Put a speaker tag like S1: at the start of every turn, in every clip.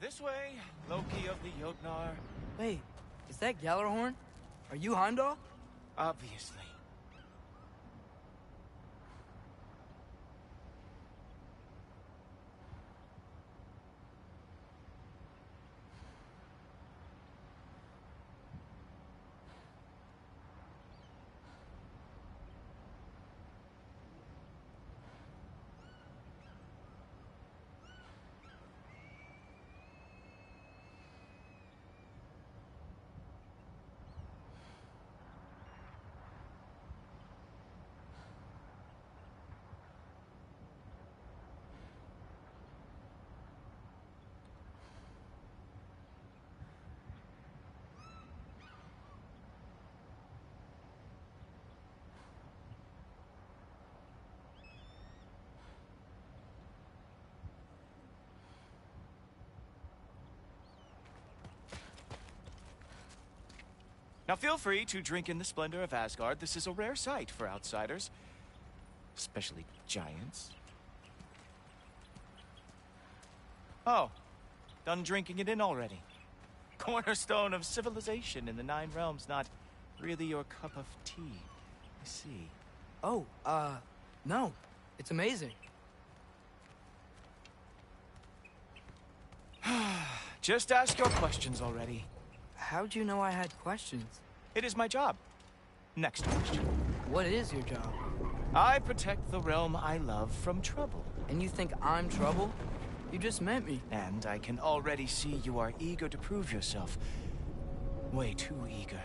S1: This way, Loki of the Jotnar.
S2: Wait, is that Gjallarhorn? Are you Heimdall?
S1: Obviously. Now feel free to drink in the splendor of Asgard. This is a rare sight for outsiders. Especially giants. Oh, done drinking it in already. Cornerstone of civilization in the 9 realms, not really your cup of tea. I see.
S2: Oh, no. It's amazing.
S1: Just ask your questions already.
S2: How'd you know I had questions?
S1: It is my job. Next question.
S2: What is your job?
S1: I protect the realm I love from trouble.
S2: And you think I'm trouble? You just met me.
S1: And I can already see you are eager to prove yourself. Way too eager.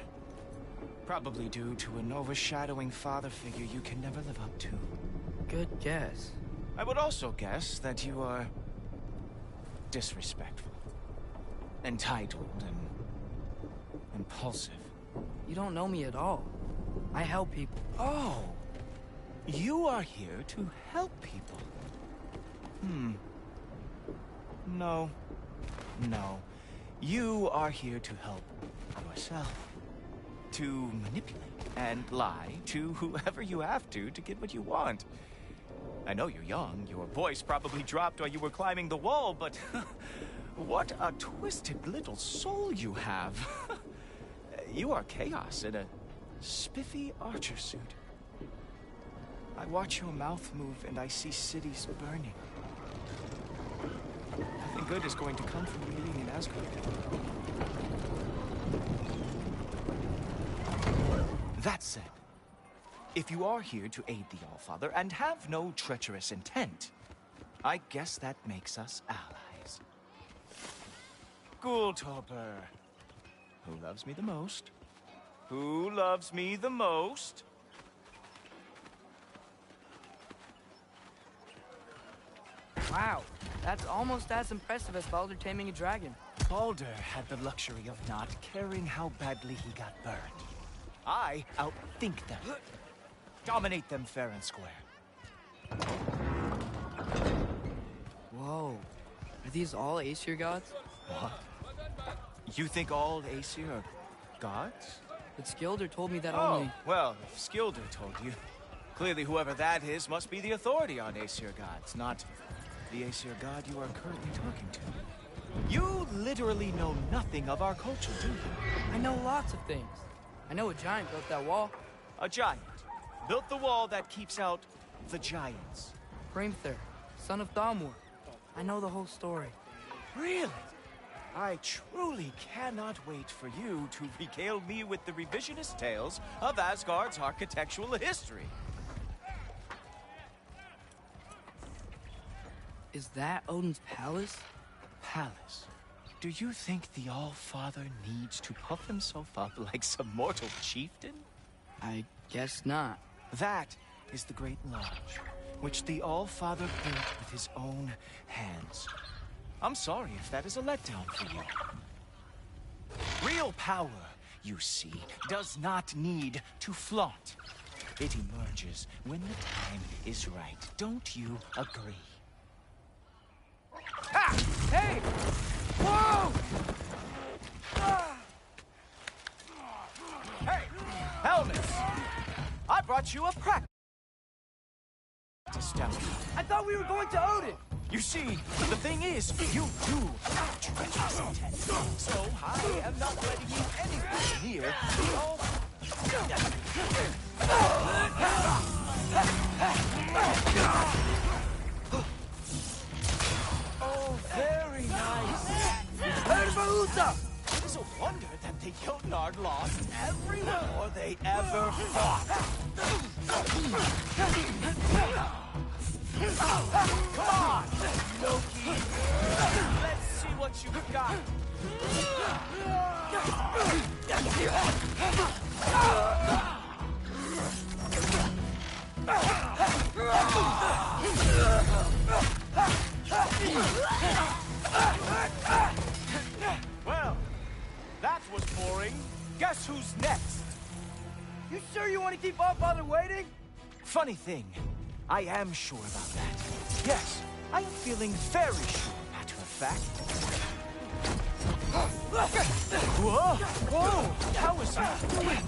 S1: Probably due to an overshadowing father figure you can never live up to.
S2: Good guess.
S1: I would also guess that you are disrespectful, entitled, and impulsive.
S2: You don't know me at all. I help people.
S1: Oh, you are here to help people. No. You are here to help yourself. To manipulate and lie to whoever you have to get what you want. I know you're young. Your voice probably dropped while you were climbing the wall, but what a twisted little soul you have. You are chaos in a spiffy archer suit. I watch your mouth move and I see cities burning. Nothing good is going to come from you being in Asgard. That said, if you are here to aid the Allfather and have no treacherous intent, I guess that makes us allies. Gulltober. Who loves me the most? Who loves me the most?
S2: Wow, that's almost as impressive as Baldur taming a dragon.
S1: Baldur had the luxury of not caring how badly he got burned. I outthink them. Dominate them fair and square.
S2: Whoa. Are these all Aesir gods?
S1: What? You think all Aesir are gods?
S2: But Skilder told me that
S1: Oh,
S2: only...
S1: well, if Skilder told you, clearly whoever that is must be the authority on Aesir gods, not the Aesir god you are currently talking to. You literally know nothing of our culture, do you?
S2: I know lots of things. I know a giant built that wall.
S1: A giant built the wall that keeps out the giants.
S2: Hrimthur, son of Thalmor. I know the whole story.
S1: Really? I truly cannot wait for you to regale me with the revisionist tales of Asgard's architectural history.
S2: Is that Odin's palace?
S1: Palace? Do you think the All-Father needs to puff himself up like some mortal chieftain?
S2: I guess not.
S1: That is the Great Lodge, which the All-Father built with his own hands. I'm sorry if that is a letdown for you. Real power, you see, does not need to flaunt. It emerges when the time is right. Don't you agree?
S2: Ha! Hey! Whoa!
S1: Hey, helmets! I brought you a practice down.
S2: I thought we were going to Odin!
S1: You see, the thing is, you do have treacherous intent. So I am not letting you anywhere near the Allfather. Oh, very nice. It is a wonder that the Jotnar lost every war they ever fought. Come on, Loki. Let's see what you've got. Well, that was boring. Guess who's next?
S2: You sure you want to keep Allfather waiting?
S1: Funny thing, I am sure about that. Yes, I am feeling very sure, matter of fact. Whoa! Whoa! How is he doing?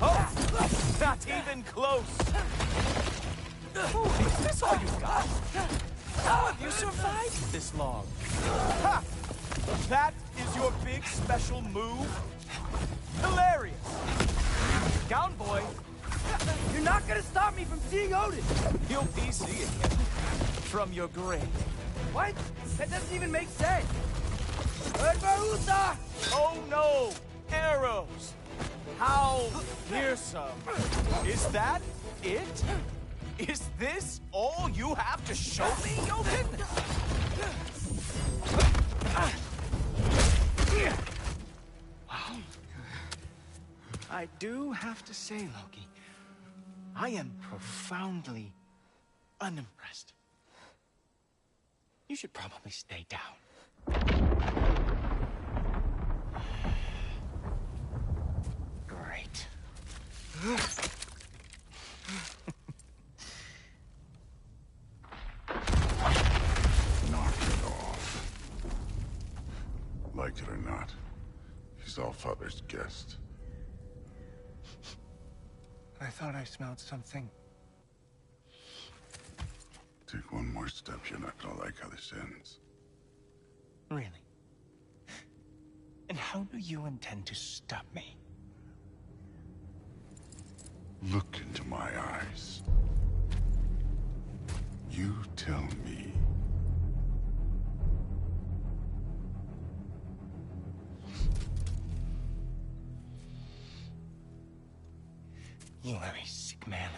S1: Oh! Not even close! Oh, is this all you got? How have you survived this long? Ha! That is your big special move? Hilarious! Down, boy!
S2: You're not gonna stop me from seeing Odin!
S1: You'll be seeing him from your grave.
S2: What? That doesn't even make sense! Urbarusa!
S1: Oh no! Arrows! How fearsome! Is that it? Is this all you have to show me, Jotun? Wow. I do have to say, Loki, I am profoundly unimpressed. You should probably stay down. Great.
S3: Knock it off. Like it or not, he's Allfather's guest.
S1: I thought I smelled something.
S3: Take one more step, you're not gonna like how this ends.
S1: Really? And how do you intend to stop me?
S3: Look into my eyes. You tell me.
S1: You are a sick man.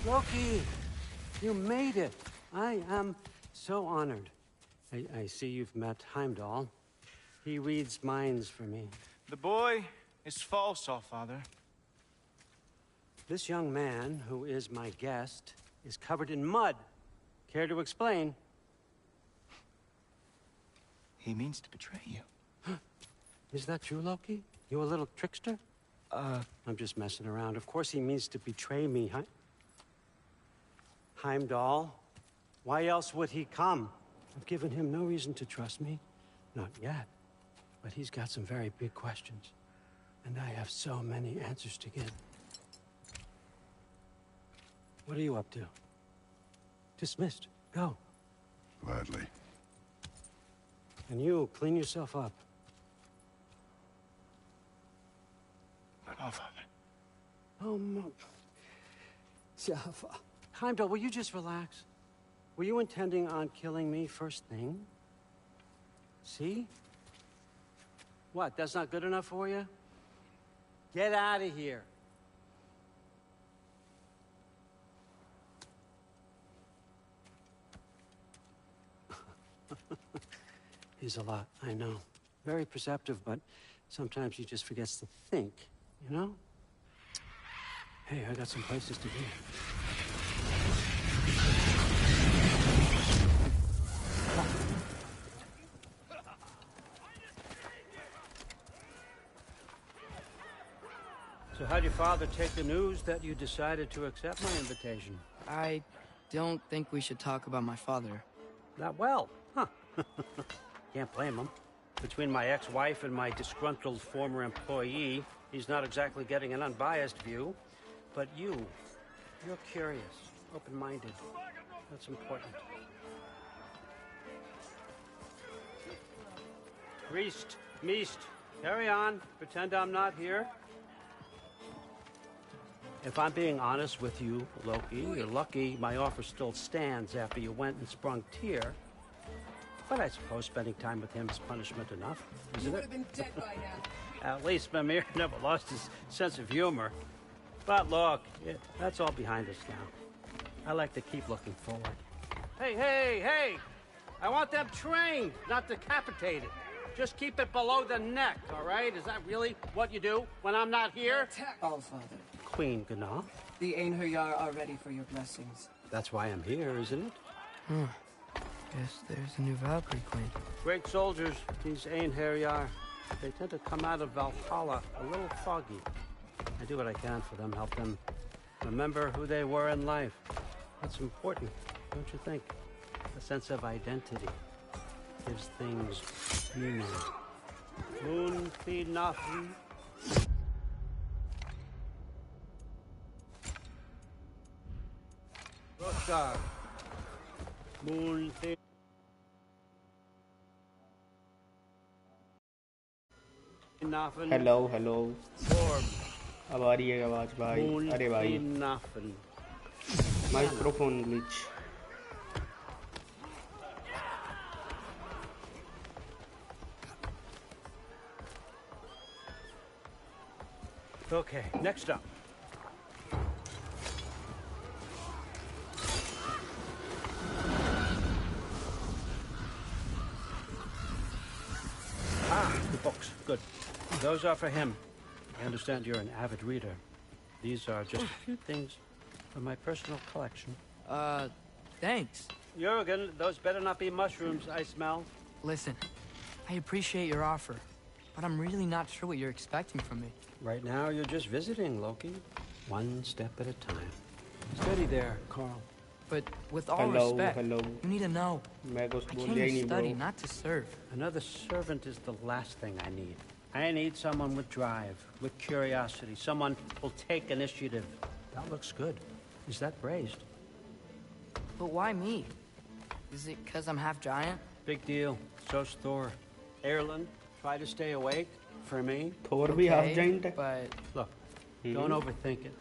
S4: Loki, you made it. I am so honored. I see you've met Heimdall. He reads minds for me.
S1: The boy is false, Allfather.
S4: This young man, who is my guest, is covered in mud. Care to explain?
S1: He means to betray you.
S4: Is that true, Loki? You a little trickster? I'm just messing around. Of course he means to betray me, Heimdall. Why else would he come? I've given him no reason to trust me. Not yet. But he's got some very big questions. And I have so many answers to give. What are you up to? Dismissed. Go.
S3: Gladly.
S4: And you, clean yourself up.
S1: But Allfather.
S4: Oh, no. Jaffa. Heimdall, will you just relax? Were you intending on killing me first thing? See? What, that's not good enough for you? Get out of here. He's a lot, I know. Very perceptive, but sometimes he just forgets to think, you know? Hey, I got some places to be. So how'd your father take the news that you decided to accept my invitation?
S2: I don't think we should talk about my father.
S4: Not well, huh? Can't blame him. Between my ex-wife and my disgruntled former employee, he's not exactly getting an unbiased view. But you're curious, open-minded. That's important. Priest, Meest, carry on. Pretend I'm not here. If I'm being honest with you, Loki, you're lucky my offer still stands after you went and sprung Tyr. But I suppose spending time with him is punishment enough, isn't it?
S5: You would have been dead by now.
S4: At least Mimir never lost his sense of humor. But look, that's all behind us now. I like to keep looking forward. Hey! I want them trained, not decapitated. Just keep it below the neck, all right? Is that really what you do when I'm not here?
S5: Allfather,
S4: Queen Gná.
S5: the Einherjar are ready for your blessings.
S4: That's why I'm here, isn't it?
S2: Guess there's a new Valkyrie Queen.
S4: Great soldiers, these Einherjar. They tend to come out of Valhalla a little foggy. I do what I can for them, help them remember who they were in life. That's important, don't you think? A sense of identity gives things meaning. Moon Nafi. Roshar. Moon Nafi.
S6: Hello
S4: Form.
S6: अब आ रही है आवाज भाई अरे भाई
S4: Nafi.
S6: Microphone glitch
S4: Okay, next up. The books. Good. Those are for him. I understand you're an avid reader. These are just a few things from my personal collection.
S2: Thanks.
S4: Jurgen, those better not be mushrooms I smell.
S2: Listen, I appreciate your offer, but I'm really not sure what you're expecting from me.
S4: Right now, you're just visiting, Loki. One step at a time. Steady there, Carl.
S2: But with all respect, you need to know.
S6: मैं कुछ
S2: I
S6: बोल
S2: came
S6: लिया ही
S2: to
S6: नहीं
S2: study,
S6: bro
S2: not to serve.
S4: Another servant is the last thing I need. I need someone with drive, with curiosity, someone who'll take initiative. That looks good. Is that praised?
S2: But why me? Is it because I'm half giant?
S4: Big deal. So's Thor. Erland, try to stay awake for me.
S6: थोर भी half
S2: Okay,
S6: giant है
S2: but
S4: Look, don't overthink it.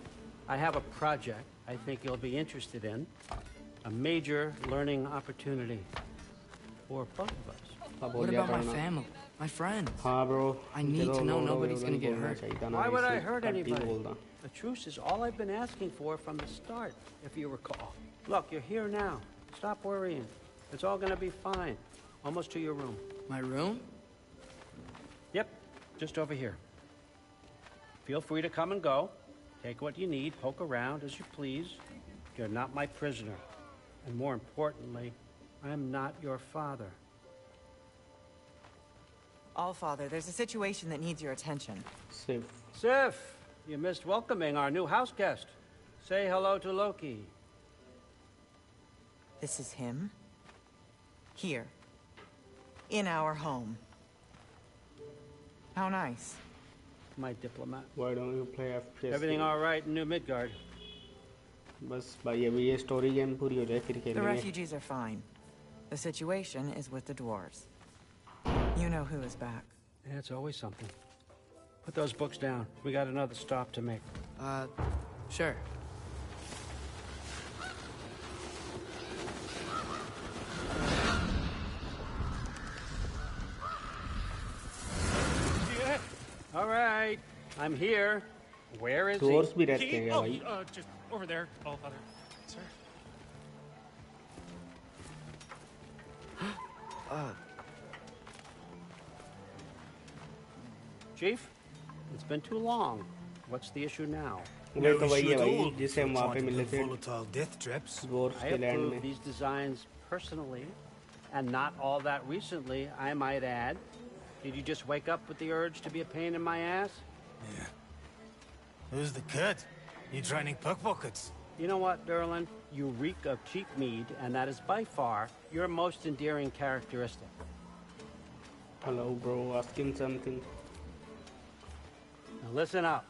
S4: I have a project I think you'll be interested in. A major learning opportunity for both of us.
S6: अब
S2: what
S6: बोल दिया
S2: about my
S6: करना
S2: family, my friends?
S6: हाँ bro
S2: I need to know nobody's gonna get hurt.
S4: Why would I hurt anybody? A truce is all I've been asking for from the start, if you recall. Look, you're here now. Stop worrying. It's all gonna be fine. Almost to your room.
S2: My room?
S4: Yep, just over here. Feel free to come and go. Take what you need, poke around as you please. You're not my prisoner. And more importantly, I'm not your father.
S7: Allfather, there's a situation that needs your attention.
S6: सिर्फ
S4: Sif, you missed welcoming our new house guest. Say hello to Loki.
S7: This is him. Here. In our home. How nice.
S4: My diplomat.
S6: why don't you play FPS
S4: Everything all right in New Midgard?
S6: बस भाई अभी ये story game पूरी हो जाए फिर
S7: The
S6: खेलेंगे
S7: refugees are fine. The situation is with the dwarves. You know who is back.
S4: Yeah, it's always something. Put those books down. We got another stop to make.
S2: Sure.
S4: All right, I'm here. Where is he?
S6: Doors भी रहते हैं
S8: Oh,
S6: भाई
S8: just over there, Allfather. Sir.
S4: Chief, it's been too long. What's the issue now?
S6: वही तो वही है भाई जिसे हम वहाँ पे मिले थे
S8: Volatile death traps.
S6: Doors
S4: I
S6: के लैंड
S4: approved
S6: में
S4: these designs personally, and not all that recently, I might add. Did you just wake up with the urge to be a pain in my ass?
S8: Yeah. Who's the kid? You draining pickpockets?
S4: You know what, Derlin? You reek of cheap mead, and that is by far your most endearing characteristic.
S6: hello bro ask him something
S4: Now listen up.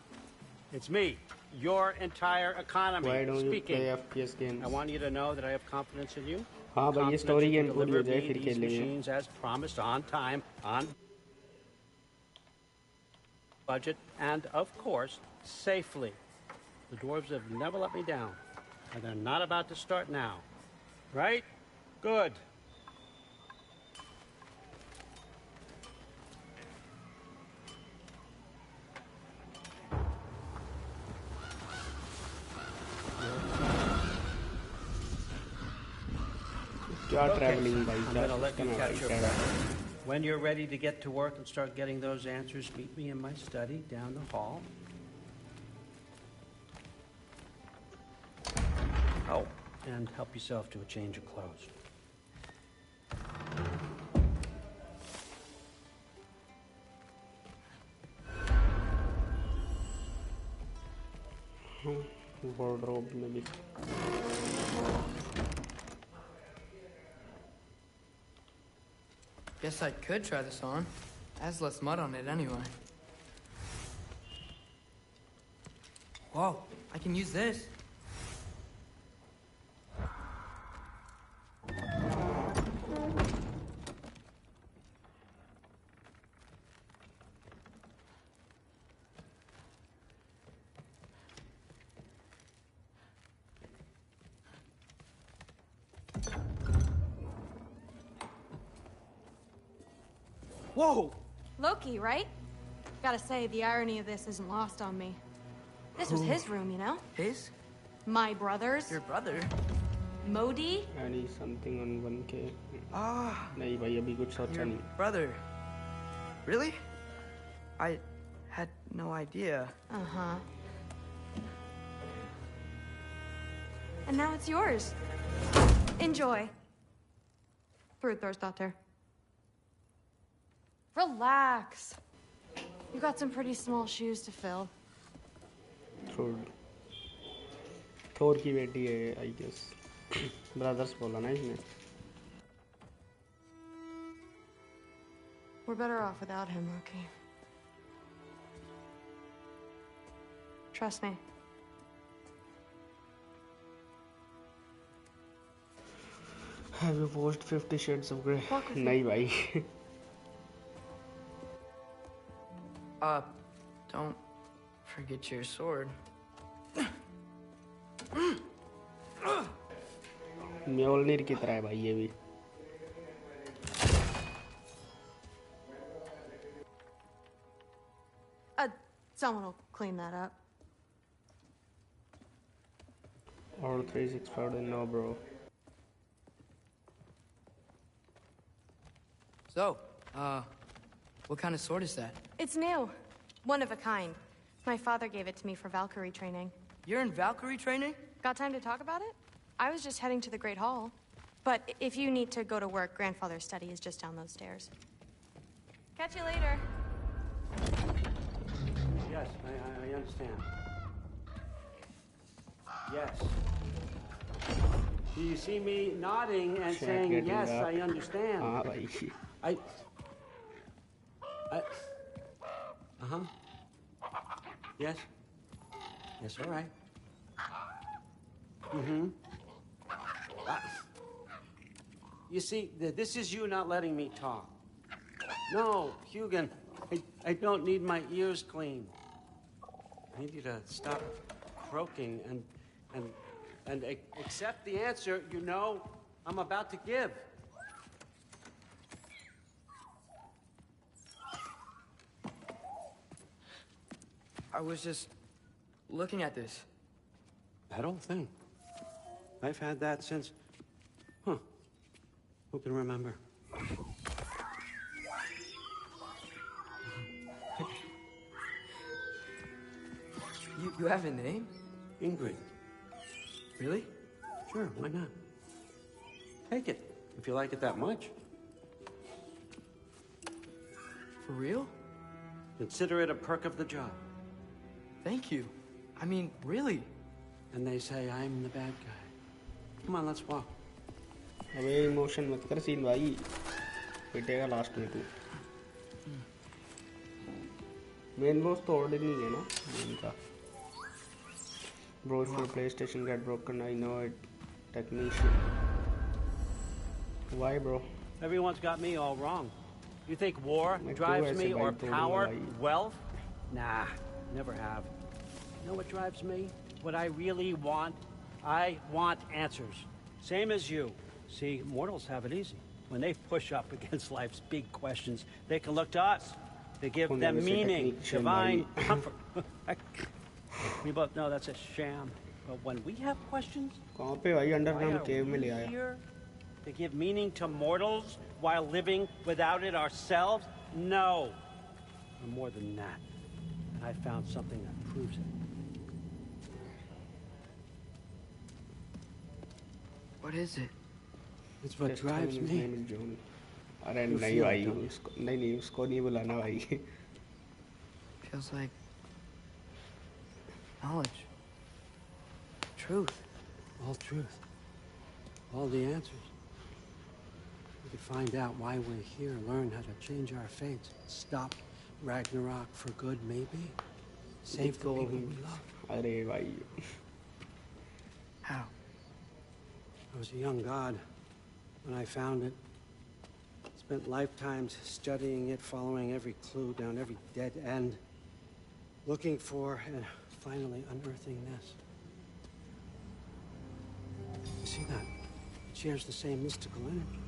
S4: It's me, your entire economy.
S6: Why don't you
S4: Speaking,
S6: play FPS games?
S4: I want you to know that I have confidence in you.
S6: हाँ भाई ये
S4: Confidence
S6: story
S4: you can
S6: game पूरी हो
S4: deliver
S6: जाए
S4: me
S6: फिर
S4: these
S6: खेलेंगे.
S4: machines as promised, on time, on budget, and of course, safely. The dwarves have never let me down, and they're not about to start now. Right? Good.
S6: क्या traveling भाई?
S4: I'm gonna let you catch your breath. When you're ready to get to work and start getting those answers, meet me in my study down the hall. Oh, and help yourself to a change of clothes.
S6: Wardrobe में भी.
S2: Guess I could try this on. Has less mud on it anyway. Whoa, I can use this.
S4: Whoa!
S9: Loki, right? Gotta say, the irony of this isn't lost on me. This was his room, you know?
S2: His?
S9: My brother's.
S2: Your brother?
S9: Modi?
S6: I need something on 1K.
S2: Ah,
S6: नहीं भाई अभी कुछ सोचा
S2: your
S6: नहीं.
S2: brother. Really? I had no idea.
S9: Uh-huh. And now it's yours. Enjoy. Daughter. Relax. You got some pretty small shoes to fill.
S6: थोर की बेटी है I guess. Brothers बोला ना इसने.
S9: We're better off without him, Loki. Trust me.
S6: Have you watched 50 Shades of Grey?
S9: Walk with me.
S6: नहीं भाई.
S2: Don't forget your sword.
S6: म्योलनिर की तरह है भाई ये भी.
S9: Someone will clean that up.
S6: All 365 no bro.
S2: So, what kind of sword is that?
S9: It's new. One of a kind. My father gave it to me for Valkyrie training.
S2: You're in Valkyrie training?
S9: Got time to talk about it? I was just heading to the Great Hall. But if you need to go to work, Grandfather's study is just down those stairs. Catch you later.
S4: Yes, I understand. Yes. Do you see me nodding and saying, yes, I understand?
S6: हाँ भाई.
S4: I uh-huh. Yes. Yes, all right. Mm-hmm. You see, this is you not letting me talk. No, Hugan, I don't need my ears cleaned. I need you to stop croaking and accept the answer you know I'm about to give.
S2: I was just looking at this.
S4: That old thing. I've had that since... Who can remember?
S2: You have a name?
S4: Ingrid.
S2: Really?
S4: Sure, why not? Take it, if you like it that much.
S2: For real?
S4: Consider it a perk of the job.
S2: Thank you. I mean, really.
S4: And they say I'm the bad guy. Come on, let's walk.
S6: अबे emotion मत कर scene भाई. पिटेगा last में तू. Main boss तो order नहीं है ना इनका. Bro, if your PlayStation get broken, I know it. Technician. Why, bro?
S4: Everyone's got me all wrong. You think war
S6: मैं
S4: drives
S6: क्यों
S4: me
S6: ऐसे
S4: or
S6: भाई तोड़ूंगा
S4: power,
S6: भाई?
S4: wealth? Nah, never have. You know what drives me? What I really want? I want answers. Same as you. See, mortals have it easy. When they push up against life's big questions, they can look to us. They give them meaning, divine comfort. We both know that's a sham. But when we have questions,
S6: कहाँ पे भाई?
S4: why
S6: underground
S4: are
S6: केव में
S4: we
S6: ले आया.
S4: here? To give meaning to mortals while living without it ourselves? No. Or more than that. And I found something that proves it.
S2: What is it?
S4: It's what drives me.
S6: अरे नहीं भाई, उसको नहीं उसको नहीं बुलाना भाई.
S2: Feels like knowledge. Truth.
S4: All truth. All the answers. We could find out why we're here, learn how to change our fates, stop Ragnarok for good, maybe. Save the people we love.
S6: अरे भाई.
S2: How?
S4: I was a young god when I found it. Spent lifetimes studying it, following every clue down every dead end, looking for and finally unearthing this. You see that? It shares the same mystical energy.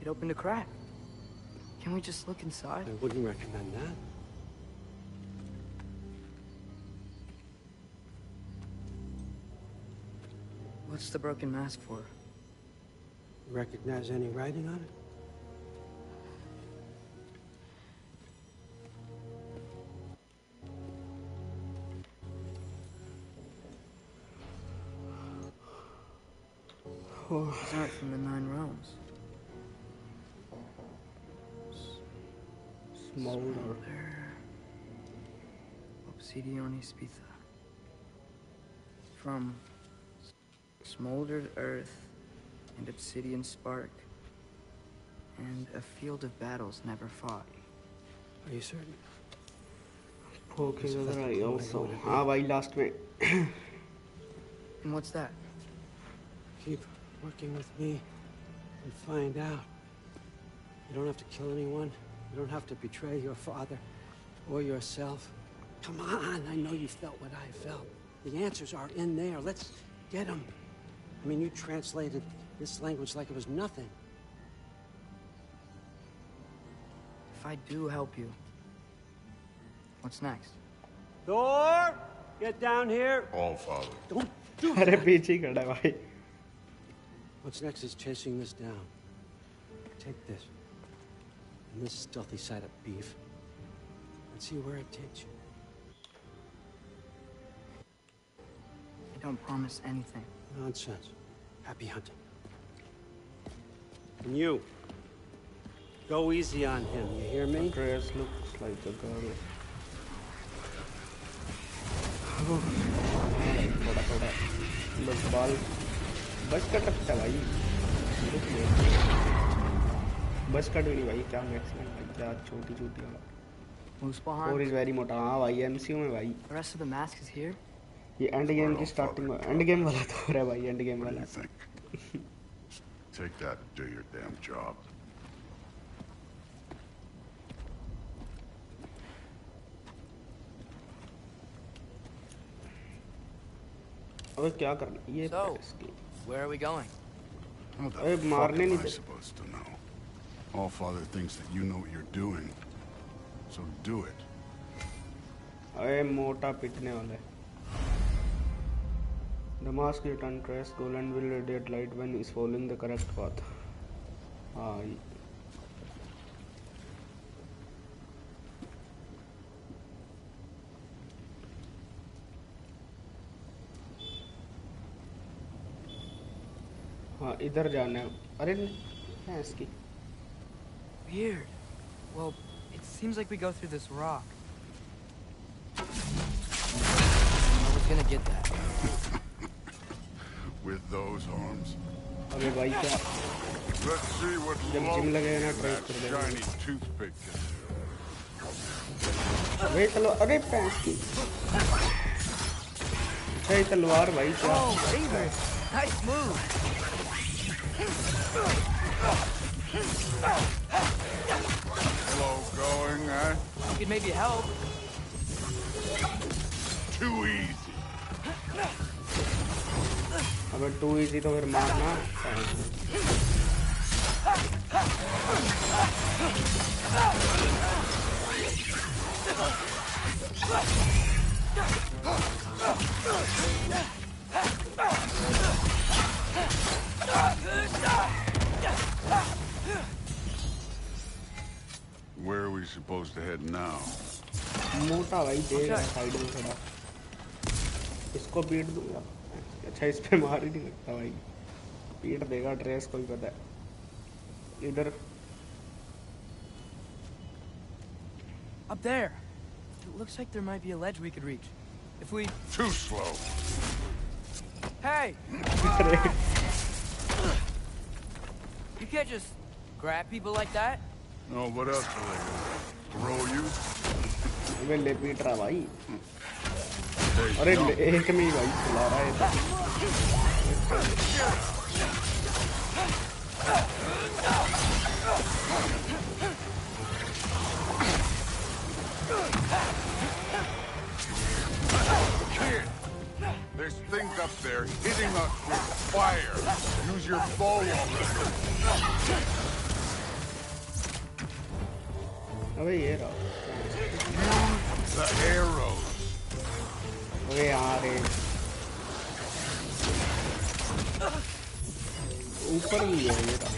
S2: It opened a crack. Can we just look inside?
S4: I wouldn't recommend that.
S2: What's the broken mask for?
S4: Recognize any writing on it?
S2: It's art from the 9 realms.
S6: Smolder.
S2: Obsidione Spitha. From smoldered earth and obsidian spark and a field of battles never fought.
S4: Are you certain?
S6: Okay, I also. हाँ भाई last में.
S2: And what's that?
S4: Keep working with me and find out. You don't have to kill anyone. You don't have to betray your father or yourself. Come on, I know you felt what I felt. The answers are in there. Let's get them. I mean, you translated this language like it was nothing.
S2: If I do help you, what's next?
S4: Thor, get down here.
S3: All father.
S4: Don't do
S6: अरे
S4: that.
S6: पीछे ही खड़ा है भाई.
S4: What's next is chasing this down. Take this. And this stealthy side of beef. And see where it takes you.
S2: I don't promise anything.
S4: Nonsense. Happy hunting. And you. Go easy on him, you hear me?
S6: Dress looks like a girl. थोड़ा बस बाल बस cut सकता भाई. बस cut भी नहीं भाई. क्या मैक्सिमम भाई, क्या छोटी वाला.
S2: Moose behind.
S6: और इज वेरी मोटा. हाँ भाई एमसीयू में भाई.
S2: The rest of the mask is here.
S6: ये एंड गेम की स्टार्टिंग में एंड गेम वाला तो हो रहा है भाई. एंड गेम
S3: What do
S6: वाला.
S3: you think? Take that and do your damn job.
S6: अबे क्या करना ये.
S2: So, where are we going?
S3: How the
S6: Hey,
S3: fuck
S6: मारने
S3: am
S6: नहीं
S3: I
S6: they.
S3: supposed to know? All father thinks that you know what you're doing, so do it.
S6: अबे मोटा पिटने वाला है. The mask you turn trace goal and will radiate light when is following the correct path. हाँ हाँ इधर जाना है. अरे क्या है इसकी.
S2: Weird. Well, it seems like we go through this rock. I was gonna get that.
S3: With those arms.
S6: अबे भाई क्या.
S3: Let's see what
S6: जब जिम लगेगा ना ट्राई
S3: that
S6: कर देना.
S3: shiny toothpick can do.
S6: अबे चलो. अरे पैंस की. अच्छा ये तलवार भाई क्या?
S2: Oh, Ingrid, nice move.
S3: Slow going, eh?
S2: You could maybe help.
S3: Too easy.
S6: अबे too easy तो फिर मारना.
S3: Where are we supposed to head now?
S6: मोटा भाई देगा साइड में थोड़ा. इसको पीट दूंगा. अच्छा इस पे मार ही नहीं सकता भाई. पीट देगा ड्रेस को ही पता है. इधर.
S2: Up there. It looks like there might be a ledge we could reach. If we...
S3: Too slow.
S2: Hey! You can't just grab people like that.
S3: No, what else are they gonna throw you?
S6: अबे ले पीट रहा भाई. अरे एक में ही भाई चला रहा है.
S3: Kid, there's things up there hitting us with fire. Use your bow already.
S6: अबे ये रहा.
S3: Use the arrows.
S6: अबे यार ये. ऊपर भी है ये रहा.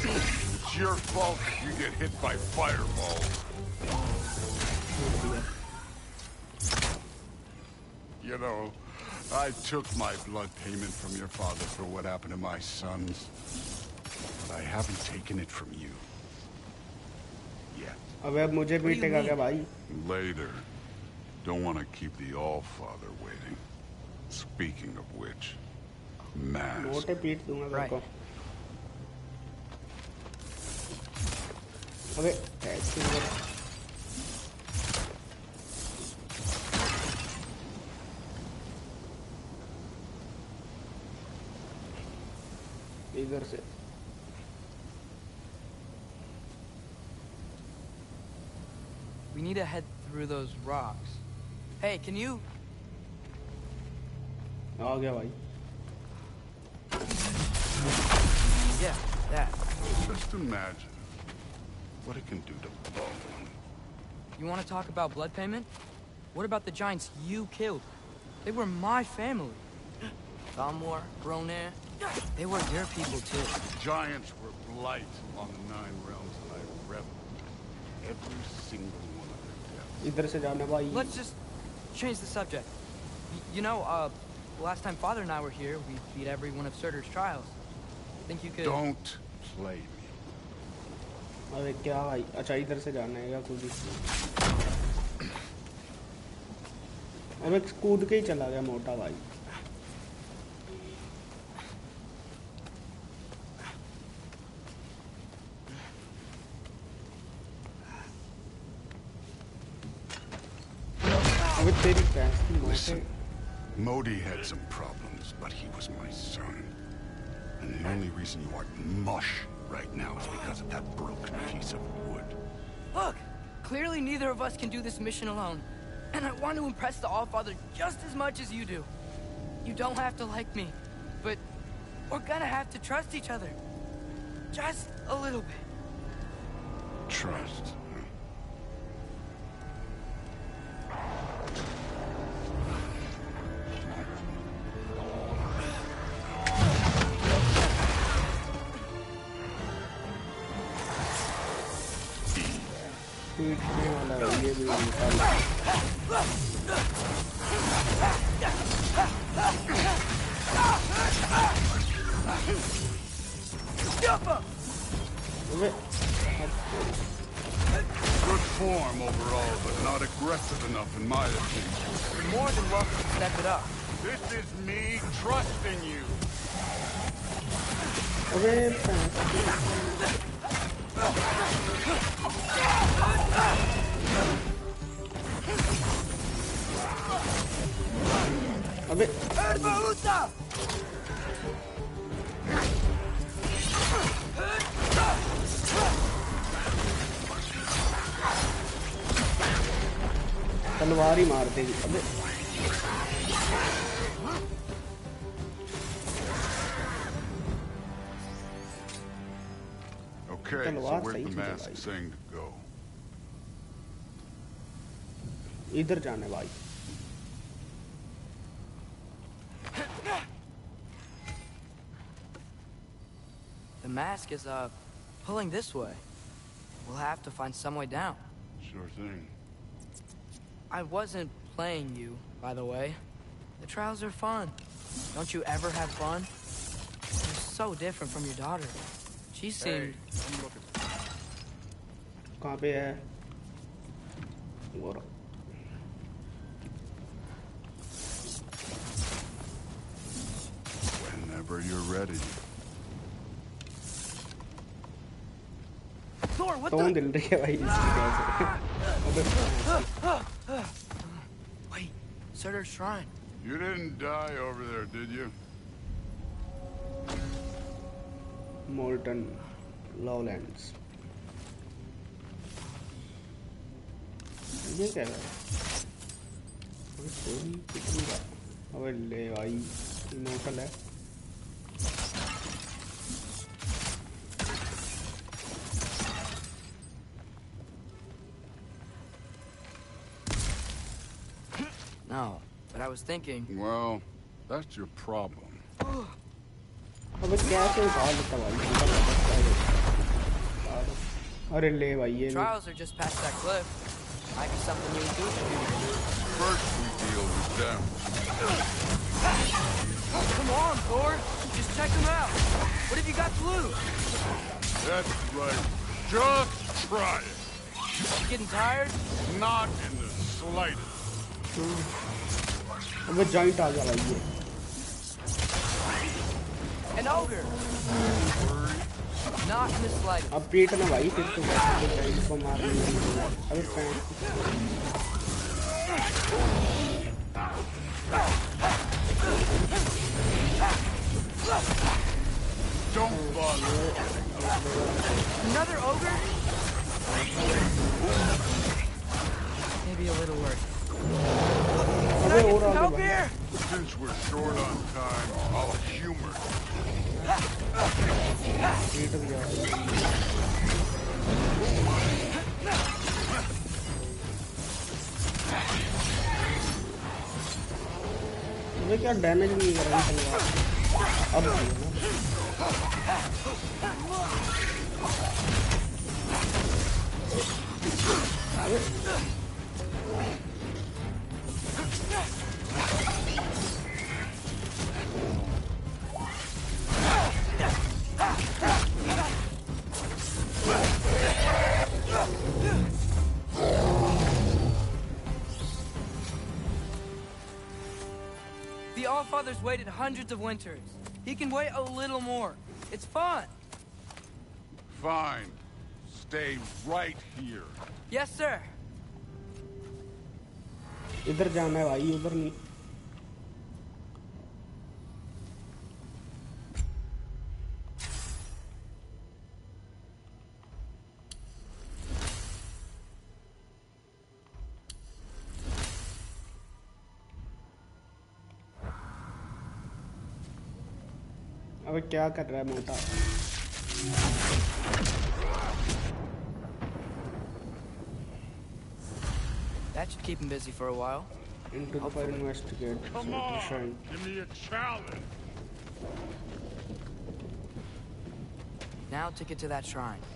S3: It's your fault if you get hit by fireballs. You know, I took my blood payment from your father for what happened to my sons. But I haven't taken it from you. Yet.
S6: अबे अब मुझे पीटेगा क्या भाई?
S3: Later. Don't want to keep the All-Father waiting. Speaking of which, mask.
S6: मोटे पीट दूंगा तेरे को. अबे ऐसे इधर से.
S2: We need to head through those rocks. Hey, can you...
S6: आ गया भाई.
S2: Yeah, that.
S3: Just imagine what it can do to bone.
S2: You want to talk about blood payment? What about the giants you killed? They were my family. Thamor, Ronan, they were your people too.
S3: Giants were blight on the 9 realms and I reveled. Every single one of their deaths.
S6: इधर से जाना भाई.
S2: Let's just change the subject. You know, last time Father and I were here, we beat every one of Surtur's trials. Think you could...
S3: Don't play me.
S6: अबे क्या भाई? अच्छा इधर से जाना है क्या खुद ही? अबे कूद के ही चला गया मोटा भाई. अबे तेरी पैस की मोटे.
S3: Listen, Modi had some problems, but he was my son. And the only reason you are mush right now is because of that broken piece of wood.
S2: Look! Clearly neither of us can do this mission alone. And I want to impress the All-Father just as much as you do. You don't have to like me, but we're gonna have to trust each other. Just a little bit.
S3: Trust.
S6: पीटने वाला है ये भी निकाल. अबे
S3: Good form overall, but not aggressive enough in my opinion.
S2: You're more than welcome to step it up.
S3: This is me trusting you.
S6: अबे अबे तलवार ही मार देगी अबे
S3: Okay, so where's the mask saying to go?
S6: इधर जाने भाई
S2: The mask is, pulling this way. We'll have to find some way down.
S3: Sure thing.
S2: I wasn't playing you, by the way. The trials are fun. Don't you ever have fun? You're so different from your daughter. She seemed...
S3: I'm looking.
S6: कहाँ पे है और
S3: Whenever you're ready.
S2: Thor, what
S6: कौन
S2: the...
S6: दिल रही है भाई इसकी
S2: Wait, Surtur's shrine.
S3: You didn't die over there, did you?
S6: Molten Lowlands ये क्या है स्टोरी कितनी का अबे ले भाई इमोर्टल है
S2: No, but I was thinking...
S3: Well, that's your problem.
S6: अबे कैसे उठा लेता भाई अरे ले भाई ये
S2: Trials are just past that cliff. Might be something you and Goose can do.
S3: First we deal with them.
S2: Come on, Thor. Just check them out. What have you got to lose?
S3: That's right. Just try it.
S2: You getting tired?
S3: Not in the slightest.
S6: अबे joint आ गया भाई ये
S2: An ogre. Not in the slightest.
S6: अब पीट ना भाई फिर तो जॉइंट को मारने अबे friend
S3: Don't bother.
S2: Another ogre? Maybe a little worse. Can I get some help here?
S3: Since we're short on time, I'll humor you.
S6: पीट दिया मुझे क्या डैमेज नहीं कर रहा है अब
S2: The Allfather's waited hundreds of winters. He can wait a little more. It's fun.
S3: Fine. Stay right here.
S2: Yes, sir.
S6: इधर जाना है भाई उधर नहीं अबे क्या कर रहा है मोटा
S2: That should keep him busy for a while.
S6: into the fire investigate
S3: Come on. Give me a challenge.
S2: Now to get to that shrine.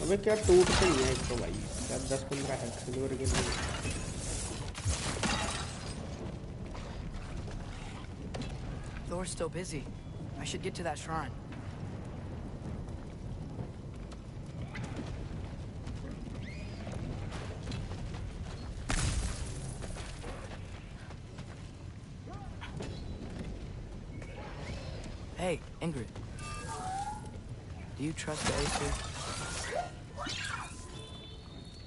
S6: अबे क्या टूटते नहीं है एक तो भाई क्या 10-15 है सिल्वर के लिए
S2: Thor's still busy. I should get to that shrine. Hey, Ingrid. Do you trust the Acer?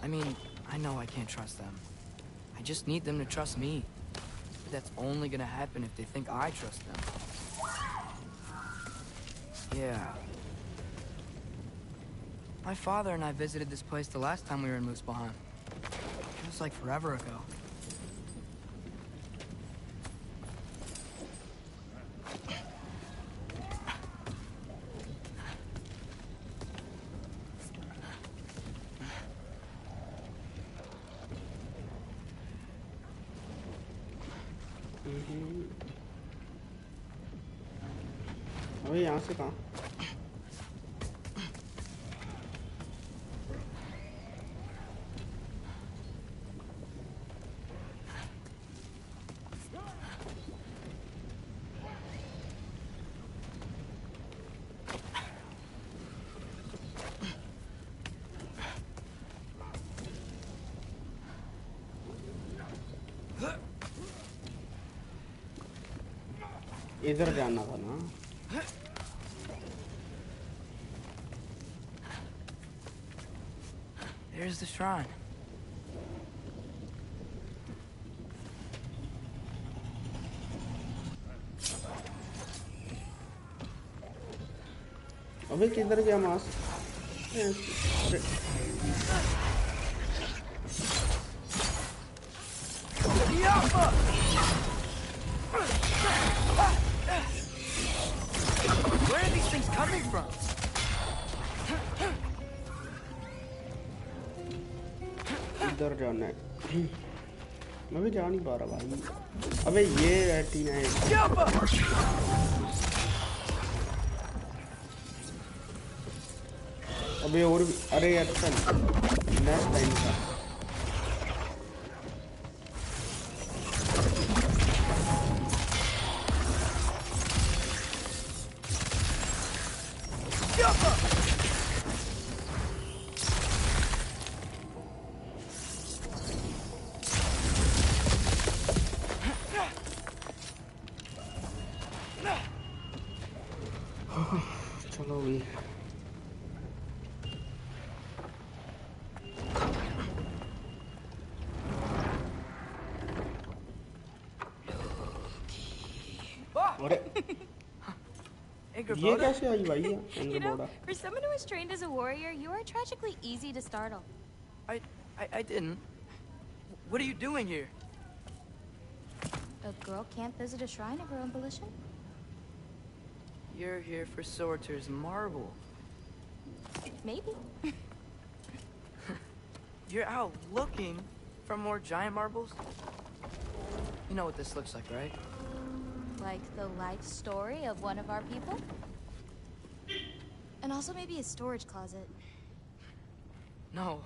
S2: I mean, I know I can't trust them. I just need them to trust me. But that's only gonna happen if they think I trust them. Yeah. My father and I visited this place the last time we were in Muspelheim. It was like forever ago.
S6: अबे यहाँ से कहाँ? इधर जाना था ना?
S2: There's the shrine.
S6: अबे किधर गया मास?
S2: Where are these things coming from?
S6: इधर जाना है। मैं भी जा नहीं पा रहा भाई। अबे ये रहती है। अबे और भी, अरे यार चल नेक्स्ट टाइम का। चलो भी ये कैसे आई भाई?
S9: You know, for someone who was trained as a warrior, you are tragically easy to startle.
S2: I didn't. What are you doing here?
S9: A girl can't visit a shrine of her own volition?
S2: You're here for Sorter's marble.
S9: Maybe.
S2: You're out looking for more giant marbles? You know what this looks like, right?
S9: Like the life story of one of our people? And also maybe a storage closet.
S2: No.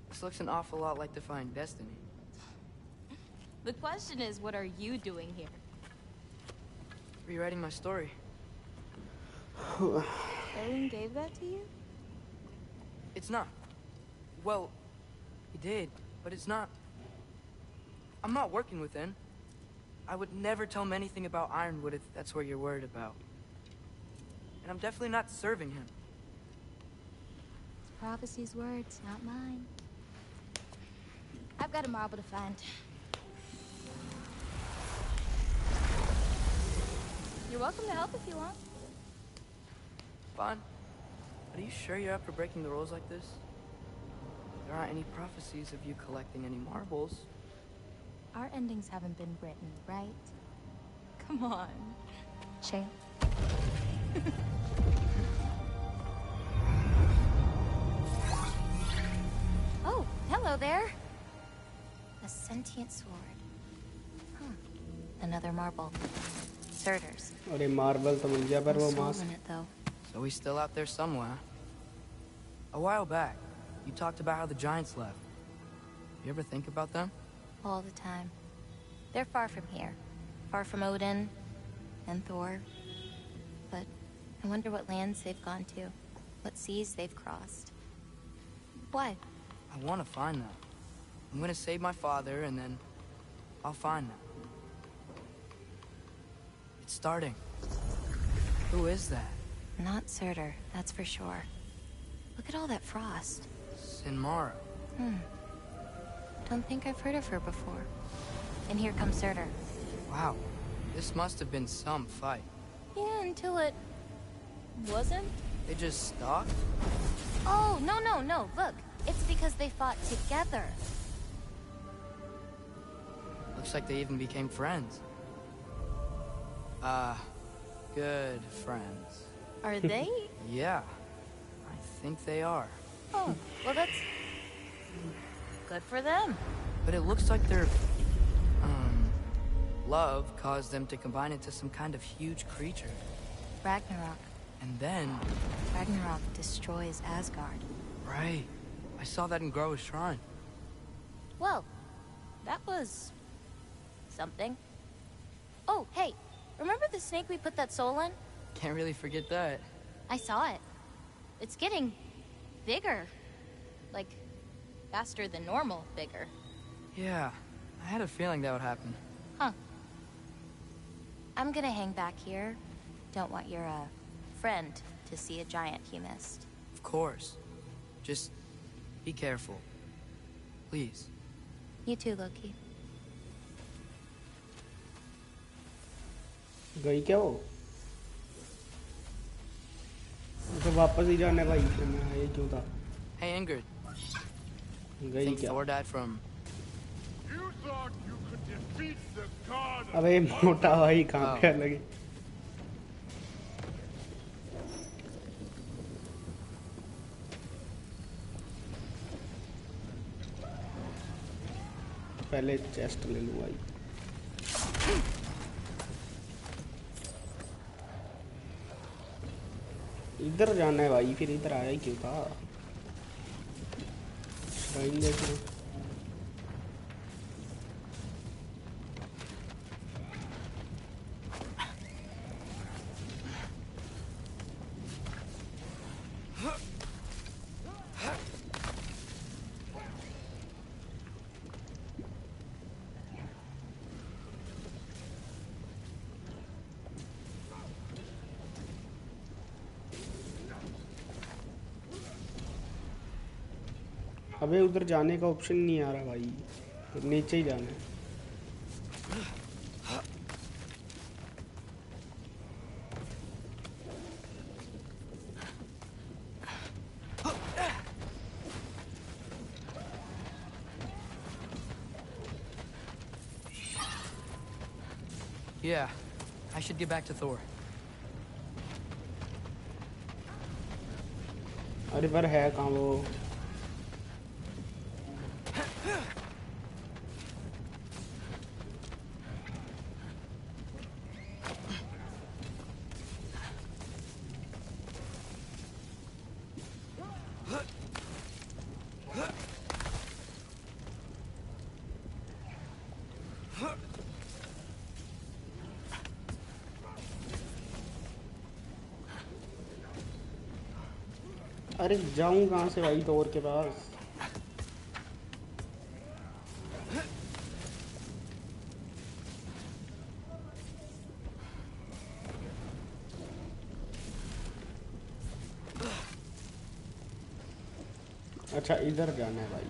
S2: This looks an awful lot like Defying Destiny.
S9: The question is, what are you doing here?
S2: Rewriting my story.
S9: Owen gave that to you?
S2: It's not. Well, he did, but it's not. I'm not working with him. I would never tell him anything about Ironwood if that's what you're worried about. And I'm definitely not serving him.
S9: It's Prophecy's words, not mine. I've got a marble to find. You're welcome to help if you want.
S2: Fine. But are you sure you're up for breaking the rules like this? There aren't any prophecies of you collecting any marbles.
S9: Our endings haven't been written, right? Come on. Shane. Oh, hello there. A sentient sword. Another marble. Surtur's.
S6: अरे marble तो मिल गया पर वो
S9: No soul
S6: mask
S9: in it, though.
S2: So he's still out there somewhere. A while back, you talked about how the giants left. You ever think about them?
S9: All the time. They're far from here. Far from Odin and Thor. But I wonder what lands they've gone to. What seas they've crossed. Why?
S2: I want to find them. I'm gonna save my father, and then I'll find them. It's starting. Who is that?
S9: Not Surtur, that's for sure. Look at all that frost.
S2: Sinmara.
S9: Don't think I've heard of her before. And here comes Surtur.
S2: Wow, this must have been some fight.
S9: Yeah, until it wasn't.
S2: They just stopped?
S9: Oh, no. Look, it's because they fought together.
S2: Looks like they even became friends. Good friends.
S9: Are they?
S2: Yeah, I think they are.
S9: Oh, well that's good for them.
S2: But it looks like their, love caused them to combine into some kind of huge creature.
S9: Ragnarok.
S2: And then...
S9: Ragnarok destroys Asgard.
S2: Right. I saw that in Groa's shrine.
S9: Well, that was... something. Oh, hey, remember the snake we put that soul in?
S2: Can't really forget that.
S9: I saw it. It's getting bigger. Like, faster than normal bigger.
S2: Yeah, I had a feeling that would happen.
S9: Huh. I'm gonna hang back here. Don't want your, friend to see a giant he missed.
S2: Of course. Just be careful. Please.
S9: You too, Loki.
S6: गई क्या वो? तो वापस ही जाने भाई मैं ये क्यों था?
S2: Hey Ingrid.
S6: गई
S2: Think
S6: क्या?
S2: Thor died from...
S3: You thought you could defeat the god of...
S6: अबे मोटा भाई कहाँ पे लगी? पहले चेस्ट ले लूँ भाई। इधर जाना है भाई, फिर इधर आया ही क्यों था? श्राइन देख लो। अबे उधर जाने का ऑप्शन नहीं आ रहा भाई, तो नीचे ही जाना है।
S2: Yeah, I should get back to Thor.
S6: अरे पर है कहाँ वो? अरे जाऊं कहाँ से भाई थोर के पास? अच्छा इधर जाना है भाई।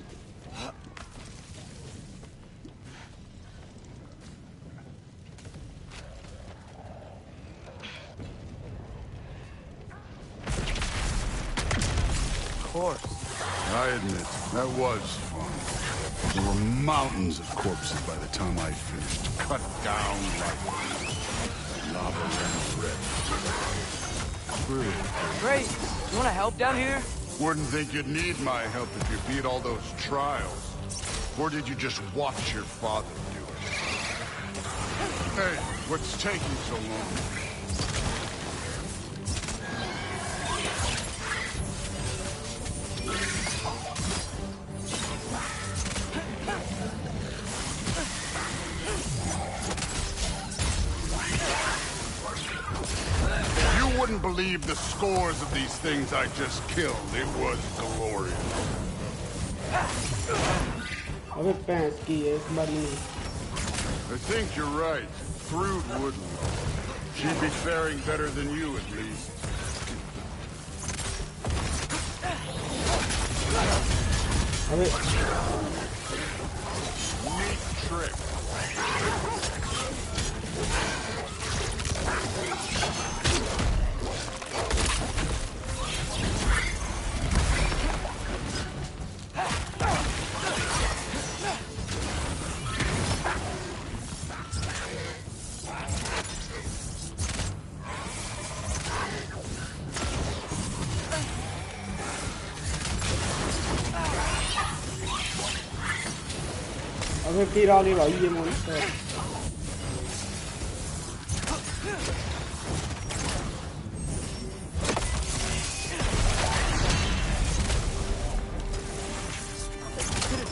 S3: I admit, that was fun. There were mountains of corpses by the time I finished, cut down like lava ran red.
S2: Great! You wanna help down here?
S3: Wouldn't think you'd need my help if you beat all those trials. Or did you just watch your father do it? Hey, what's taking so long? Wouldn't believe the scores of these things I just killed. It was glorious. I think you're right. Thrud wouldn't. She'd be faring better than you, at least. trick.
S6: अबे फिर आगे भाई ये monster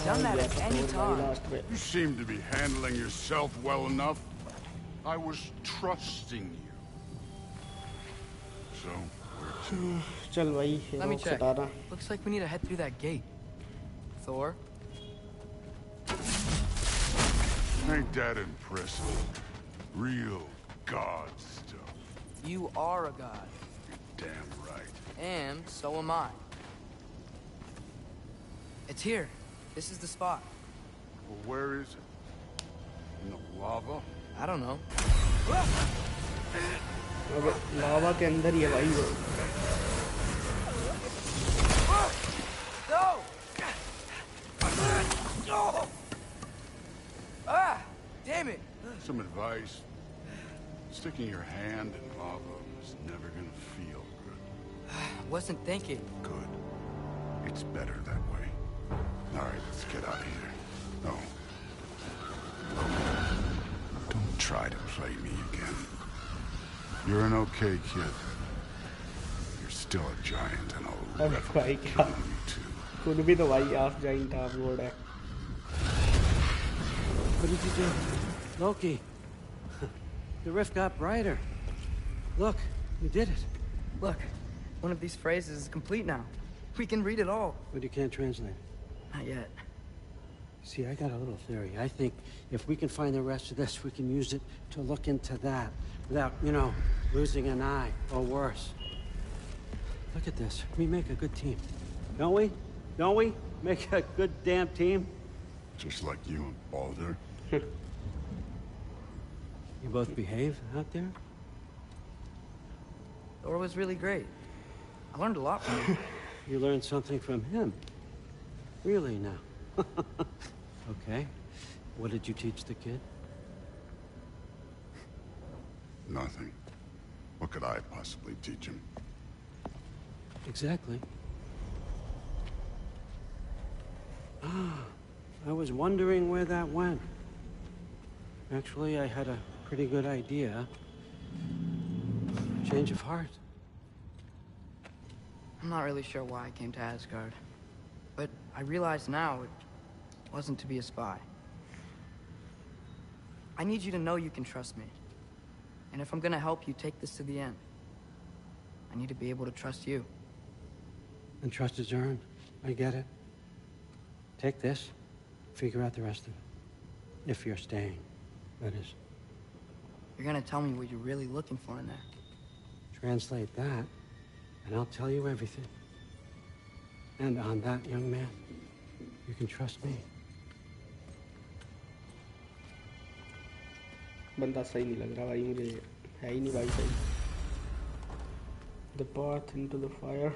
S2: Done that at any time.
S3: You seem to be handling yourself well enough. I was trusting you. So, where to?
S6: चल भाई
S2: Let me
S6: रोक
S2: check.
S6: Satana
S2: Looks like we need to head through that gate. Thor?
S3: Ain't that impressive? Real god stuff.
S2: You are a god.
S3: You're damn right.
S2: And so am I. It's here. This is the spot.
S3: Well, where is it? In the lava?
S2: I don't know.
S6: अबे लावा के अंदर ही है भाई वो
S2: No! Ah! Damn it!
S3: Some advice. Sticking your hand in lava is never gonna feel good.
S2: Wasn't thinking.
S3: Good. It's better that way. Alright, let's get out of here. No. Don't try to play me again. You're an okay kid. You're still a giant and I'll
S6: अबे भाई क्या
S3: kill you too.
S6: खुद भी तो भाई half giant half गोड है
S4: What did you do? Loki. The rift got brighter. Look, you did it.
S2: Look, one of these phrases is complete now. We can read it all.
S4: But you can't translate.
S2: Not yet.
S4: See, I got a little theory. I think if we can find the rest of this, we can use it to look into that without, losing an eye or worse. Look at this. We make a good team. Don't we? Don't we? Make a good damn team?
S3: Just like you and Baldur.
S4: You both behave out there?
S2: Thor was really great. I learned a lot from him.
S4: You learned something from him. Really now? Okay. What did you teach the kid?
S3: Nothing. What could I possibly teach him?
S4: Exactly. I was wondering where that went. Actually, I had a pretty good idea. Change of heart.
S2: I'm not really sure why I came to Asgard. But I realize now it wasn't to be a spy. I need you to know you can trust me. And if I'm gonna help you take this to the end, I need to be able to trust you.
S4: And trust is earned. I get it. Take this, figure out the rest of it. If you're staying, that is.
S2: You're gonna tell me what you're really looking for in there.
S4: Translate that, and I'll tell you everything. And on that, young man, you can trust me.
S6: बंदा सही नहीं लग रहा भाई मुझे है ही नहीं भाई सही The path into the fire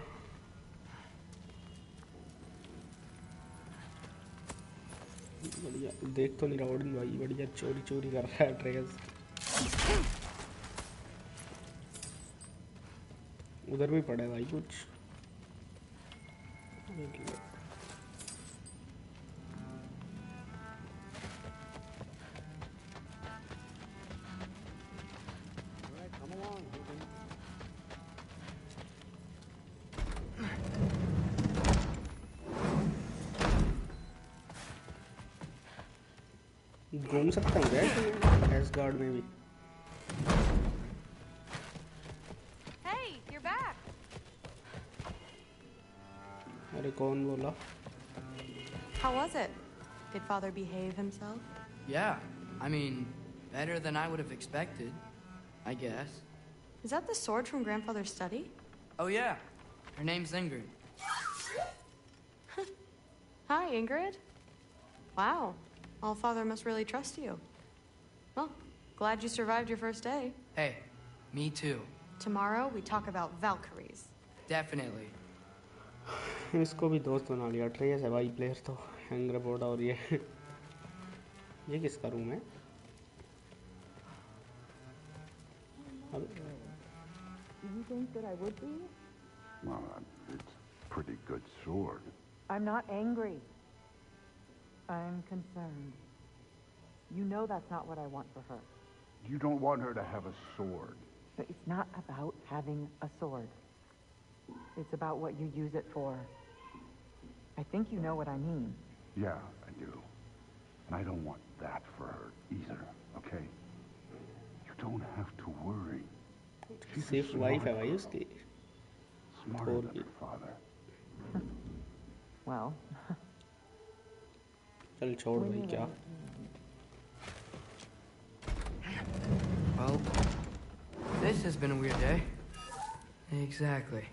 S6: बढ़िया देख तो नहीं रहा ओडिन भाई बढ़िया चोरी चोरी कर रहा है ट्रेस उधर भी पड़ा है भाई कुछ घूम सकता हूँ क्या एसगार्ड में भी
S9: Hey, you're back.
S6: अरे कौन बोला
S10: How was it? Did Father behave himself?
S2: Yeah, I mean, better than I would have expected, I guess.
S10: Is that the sword from Grandfather's study?
S2: Oh yeah, her name's Ingrid.
S10: Hi, Ingrid. Wow. Allfather must really trust you. Well, glad you survived your first day.
S2: Hey, me too.
S10: Tomorrow we talk about Valkyries.
S2: Definitely.
S6: इसको भी दोस्त बना लिया। Trace है भाई player तो hang report और ये किसका रूम है?
S11: Do you think that I would be?
S3: Well, it's a pretty good sword.
S11: I'm not angry. I'm concerned. You know that's not what I want for her.
S3: You don't want her to have a sword.
S11: But it's not about having a sword. It's about what you use it for. I think you know what I mean.
S3: Yeah, I do. And I don't want that for her either, okay? You don't have to worry. She's
S6: सिर्फ wife है भाई उसकी।
S3: Smarter than her father.
S11: Well.
S6: चल छोड़ भाई क्या?
S2: Well, this has been a weird day. Exactly.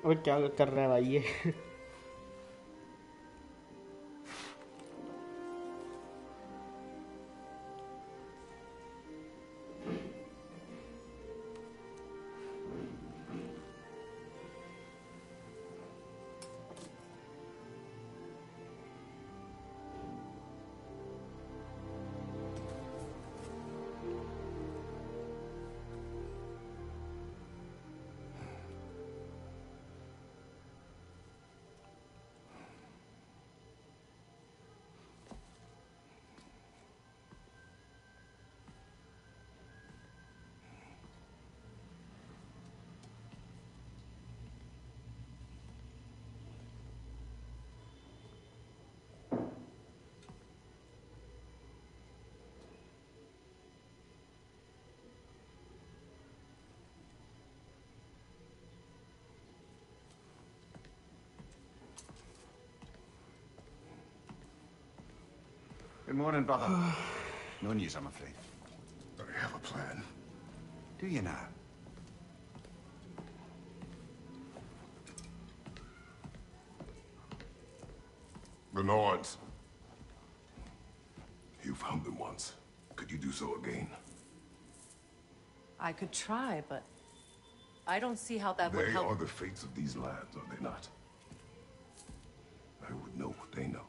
S6: और क्या कर रहा है भाई ये?
S3: Good morning, brother. No news, I'm afraid. I have a plan.
S1: Do you now?
S12: The Norns. You found them once. Could you do so again?
S13: I could try, but I don't see how that would help.
S12: They are the fates of these lands, are they not? I would know what they know.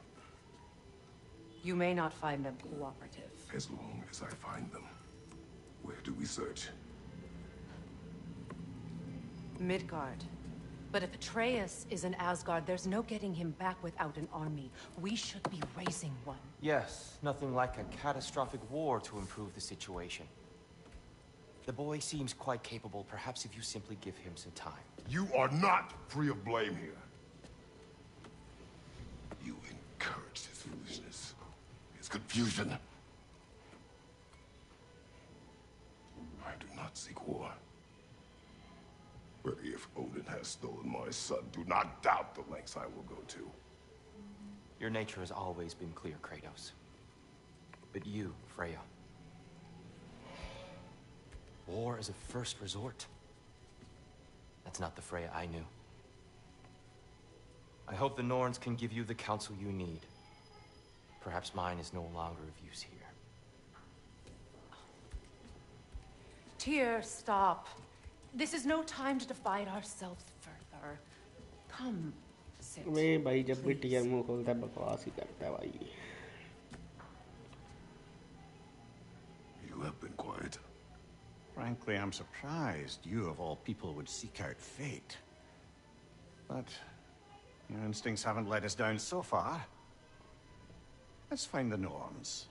S13: You may not find them cooperative.
S12: As long as I find them. Where do we search?
S13: Midgard. But if Atreus is in Asgard, there's no getting him back without an army. We should be raising one.
S1: Yes, nothing like a catastrophic war to improve the situation. The boy seems quite capable. Perhaps if you simply give him some time.
S12: You are not free of blame here. You encouraged his foolishness. His confusion. I do not seek war. But if Odin has stolen my son, do not doubt the lengths I will go to.
S1: Your nature has always been clear, Kratos. But you, Freya. War is a first resort. That's not the Freya I knew. I hope the Norns can give you the counsel you need. Perhaps mine is no longer of use here.
S13: Tyr, stop. This is no time to divide ourselves further. Come, sit.
S6: वे भाई जब भी tier मुंह खोलता है बकवास ही करता है भाई.
S12: You have been quiet.
S14: Frankly, I'm surprised you of all people would seek out fate. But your instincts haven't let us down so far. Let's find the Norns.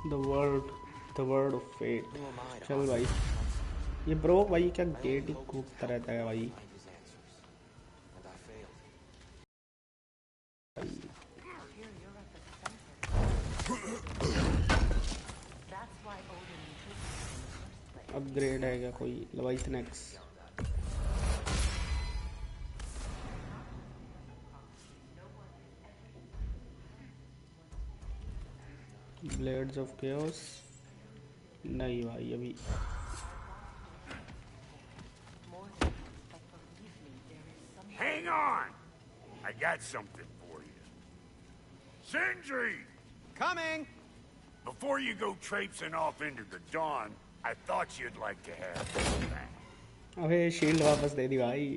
S6: The word of fate. चल भाई. ये bro भाई क्या gate ही कूदता रहता है भाई. Upgrade है क्या कोई लेविथन एक्स ब्लेड्स ऑफ केओस नहीं भाई अभी
S3: Hang on! I got something for you. Sindri!
S14: Coming!
S3: Before you go traipsing off into the dawn, I thought you'd like to have this back.
S6: अबे शील्ड वापस दे दी भाई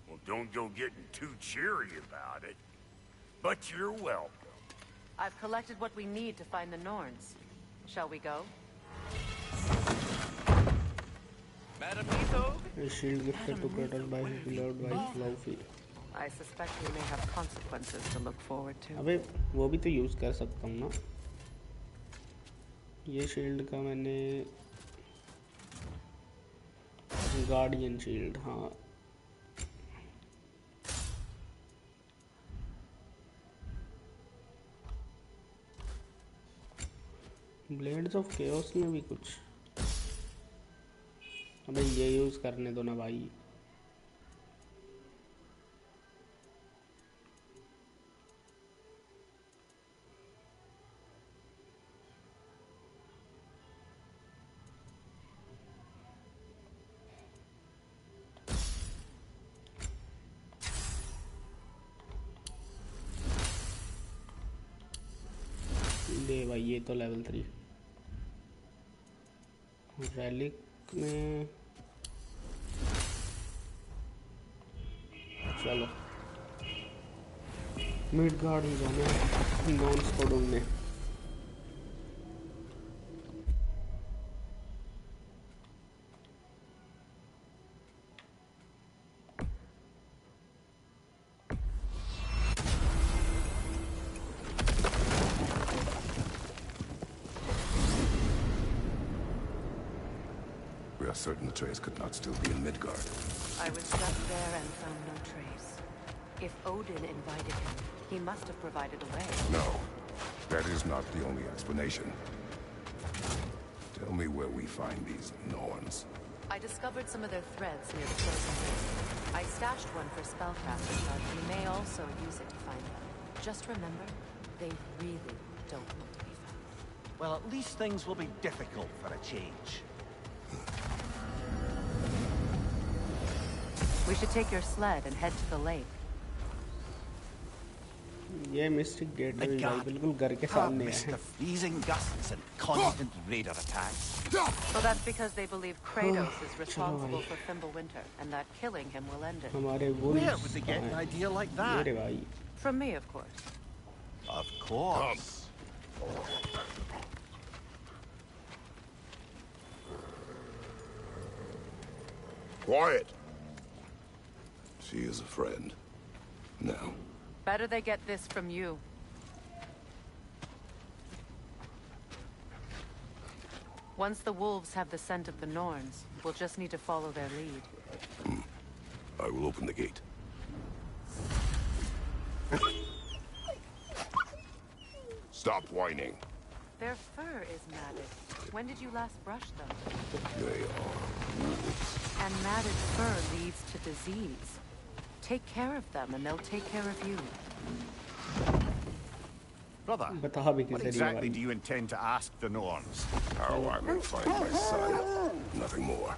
S3: Well, don't go getting too cheery about it. But you're welcome.
S13: I've collected what we need to find the Norns. Shall we go?
S1: Madam Nito?
S6: A shield gifted to Kratos by his beloved wife Laufey.
S13: I suspect we may have consequences to look forward to.
S6: अबे वो भी तो use कर सकता हूँ ना ये shield का मैंने गार्डियन शील्ड हाँ ब्लेड्स ऑफ केओस में भी कुछ अबे ये यूज करने दो ना भाई दे भाई ये तो लेवल 3 रैलिक में चलो मिडगार्ड ही जाना है नॉन्स को ढूंढने
S12: We are certain the trace could not still be in Midgard.
S13: I was just there and found no trace. If Odin invited him, he must have provided a way.
S12: No, that is not the only explanation. Tell me where we find these Norns.
S13: I discovered some of their threads near the frozen lake. I stashed one for spellcrafting, but we may also use it to find them. Just remember, they really don't want to be found.
S15: Well, at least things will be difficult for a change.
S13: We should take your sled and head to the lake.
S6: ये mistake gate है भाई बिल्कुल घर के सामने है
S15: The freezing gusts and constant raider attacks.
S13: So that's because they believe Kratos is responsible for Fimbulwinter, and that killing him will end it.
S6: हमारे
S15: Where would they get an idea like that?
S6: मेरे भाई
S13: From me, of course.
S15: Of course.
S12: Quiet! She is a friend. Now.
S13: Better they get this from you. Once the wolves have the scent of the Norns, we'll just need to follow their lead.
S12: I will open the gate. Stop whining.
S13: Their fur is matted. When did you last brush them?
S12: They are wolves.
S13: And matted fur leads to disease. Take care of them, and they'll take care of you.
S14: Brother,
S6: बता भी
S14: what
S6: किसे
S14: exactly do you intend to ask the Norns?
S12: How I will find my son. Nothing more.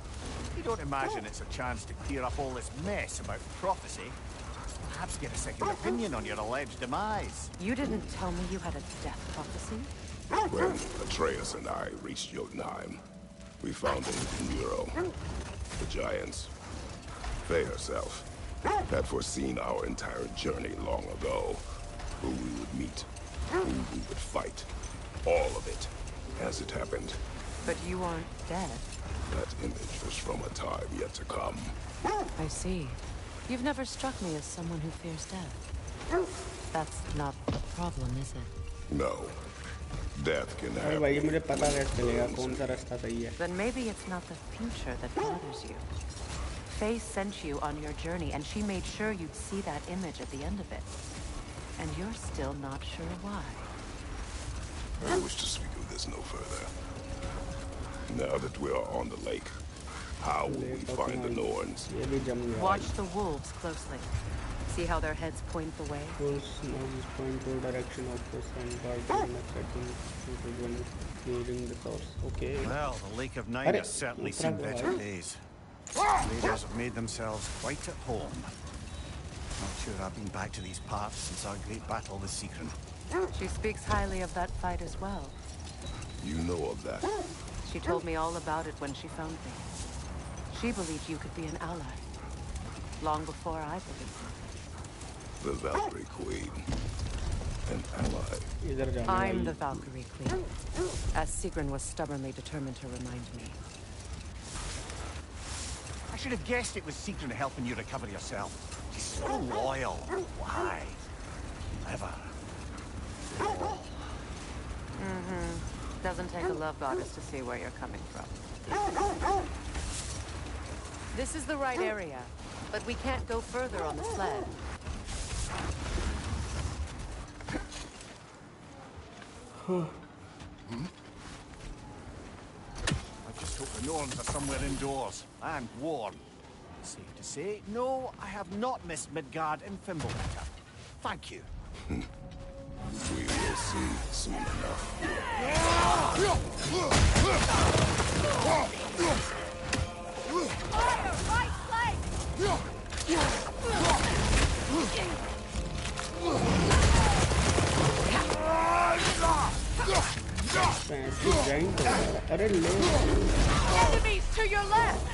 S15: You don't imagine it's a chance to clear up all this mess about prophecy? Perhaps get a second opinion on your alleged demise.
S13: You didn't tell me you had a death prophecy?
S12: When Atreus and I reached Jotunheim, we found a hidden bureau. The giants, Faye herself, had foreseen our entire journey long ago. Who we would meet, who we would fight. All of it, as it happened.
S13: But you aren't dead.
S12: That image was from a time yet to come.
S13: I see. You've never struck me as someone who fears death. That's not the problem, is it?
S12: No. Death can
S6: अरे
S12: have...
S6: भाई मुझे पता कैसे चलेगा कौन सा रास्ता सही है
S13: Then maybe it's not the future that bothers you. Faye sent you on your journey, and she made sure you'd see that image at the end of it. And you're still not sure why.
S12: I wish to speak of this no further. Now that we are on the lake, how will we find the Norns?
S13: Watch the wolves closely. See how their heads point the way?
S6: Wolves noses point to the direction of the sun, guarding the including the source. Okay.
S15: Well, the Lake of Night has certainly seen better days. Raiders have made themselves quite at home. Not sure I've been back to these parts since our great battle with Secret.
S13: She speaks highly of that fight as well.
S12: You know of that?
S13: She told me all about it when she found me. She believed you could be an ally. Long before I believed it.
S12: The Valkyrie Queen. An ally.
S13: I'm the Valkyrie Queen. As Sigrun was stubbornly determined to remind me.
S15: I should have guessed it was Secret helping you recover yourself. She's so loyal. Why? Never.
S13: Doesn't take a love goddess to see where you're coming from. This is the right area, but we can't go further on the sled.
S15: I just hope the Norns are somewhere indoors and warm. Safe to say, no, I have not missed Midgard and Fimbulwinter. Thank you.
S12: We will see soon enough.
S16: Fire! Right flank! Enemies to your left!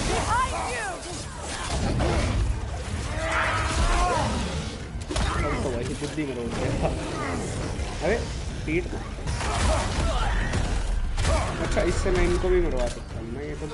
S16: Behind you!
S6: तो वही बुद्धि में रोक दिया। अरे पीठ अच्छा इससे मैं इनको भी मरवा सकता हूँ ना ये तो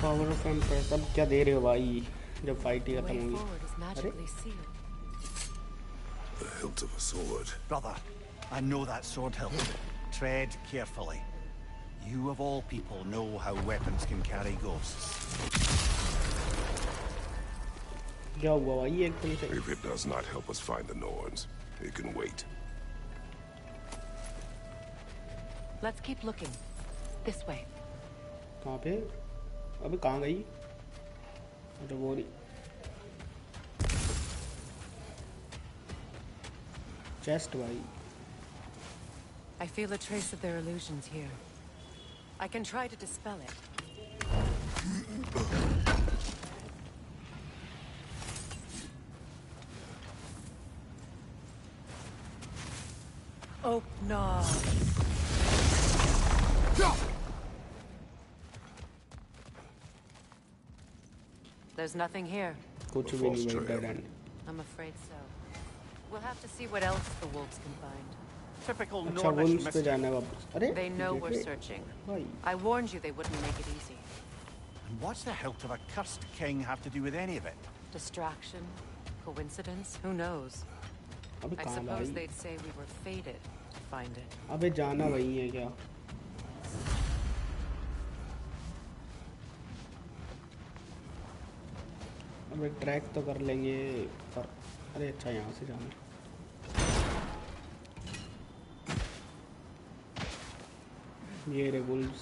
S6: पावर ऑफ एम्प्रेस अब क्या दे रहे हो भाई जब फाइट ही खत्म होगी अरे
S12: The hilt of a sword.
S15: Brother, I know that sword hilt. Tread carefully. You of all people know how weapons can carry ghosts.
S6: क्या हुआ भाई एकदम से
S12: If it does not help us find the Norns, it can wait.
S13: Let's keep looking. This way.
S6: कहाँ पे अबे कहाँ गई अरे वो नहीं चेस्ट भाई
S13: I feel a trace of their illusions here. I can try to dispel it. Oh no. There's nothing here.
S6: कुछ भी नहीं है dead end.
S13: I'm afraid so. We'll have to see what else the wolves can find.
S15: Typical
S6: अच्छा
S15: Nordic
S6: wolves पे
S15: mystery.
S6: जाना है वापस अरे
S13: They know we're searching. I warned you they wouldn't make it easy.
S15: And what's the hilt of a cursed king have to do with any of it?
S13: Distraction? Coincidence? Who knows?
S6: अबे
S13: I
S6: कहाँ
S13: suppose
S6: भाई
S13: they'd say we were fated to find it.
S6: अबे जाना वही है क्या अबे track तो कर लेंगे पर अरे अच्छा यहाँ से जाना ये रे वुल्व्स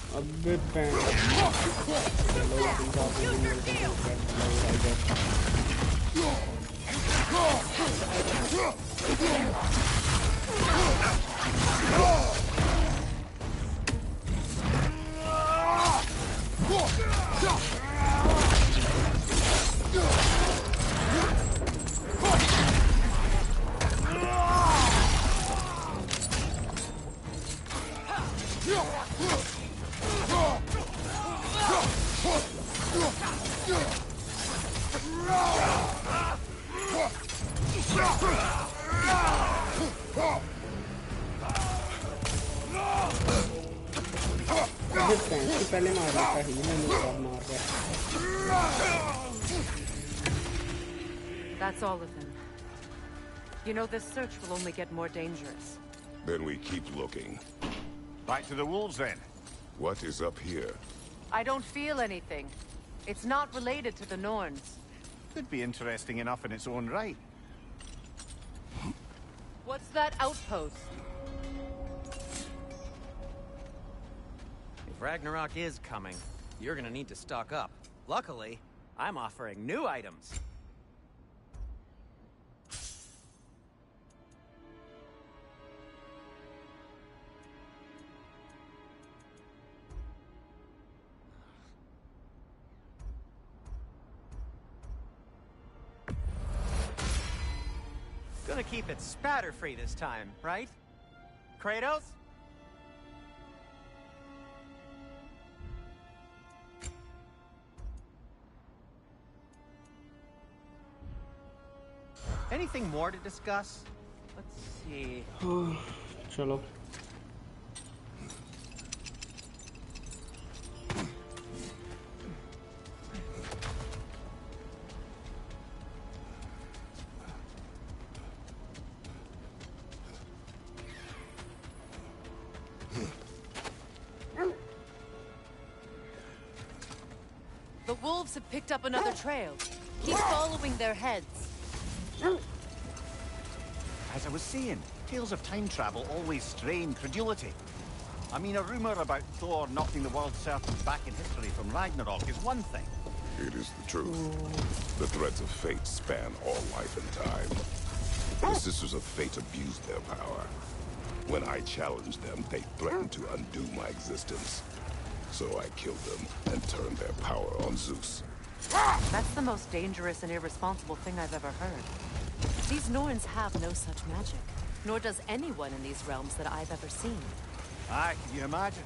S6: Big bang. पहले मार रहा था ही मैंने मार रहा
S13: That's all of them. You know, this search will only get more dangerous.
S12: Then we keep looking.
S15: Back to the wolves, then.
S12: What is up here?
S13: I don't feel anything. It's not related to the Norns.
S15: Could be interesting enough in its own right.
S13: What's that outpost?
S17: If Ragnarok is coming, you're gonna need to stock up. Luckily, I'm offering new items. Gonna keep it spatter-free this time, right? Kratos? Anything more to discuss? Let's see.
S6: चलो
S13: The wolves have picked up another trail. Keep following their heads.
S15: As I was saying, tales of time travel always strain credulity. I mean, a rumor about Thor knocking the world's serpents back in history from Ragnarok is one thing.
S12: It is the truth. The threads of fate span all life and time. The Sisters of Fate abused their power. When I challenged them, they threatened to undo my existence. So I killed them and turned their power on Zeus.
S13: That's the most dangerous and irresponsible thing I've ever heard. These Norns have no such magic, nor does anyone in these realms that I've ever seen.
S15: Aye, can you imagine?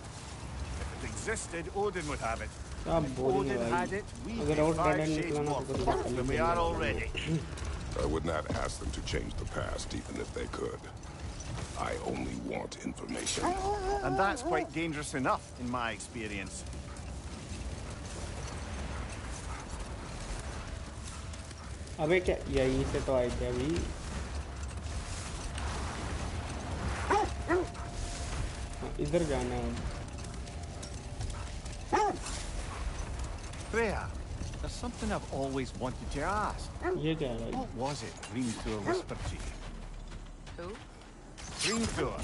S15: If it existed, Odin would have it. If
S6: boring
S15: Odin
S6: है
S15: had
S6: भाई
S15: it, we'd
S6: अगर
S15: be
S6: और
S15: 5
S6: डैडा
S15: shades
S6: निकला ना
S15: more
S6: तो कुछ
S15: fucked than we are already.
S12: I would not ask them to change the past, even if they could. I only want information.
S15: And that's quite dangerous enough, in my experience.
S6: अबे क्या यहीं से तो आए थे अभी इधर जाना है
S15: Freya, there's something I've always wanted to ask.
S6: ये क्या है
S15: What was it Hrimthur whispered to you?
S13: Who?
S15: Hrimthur,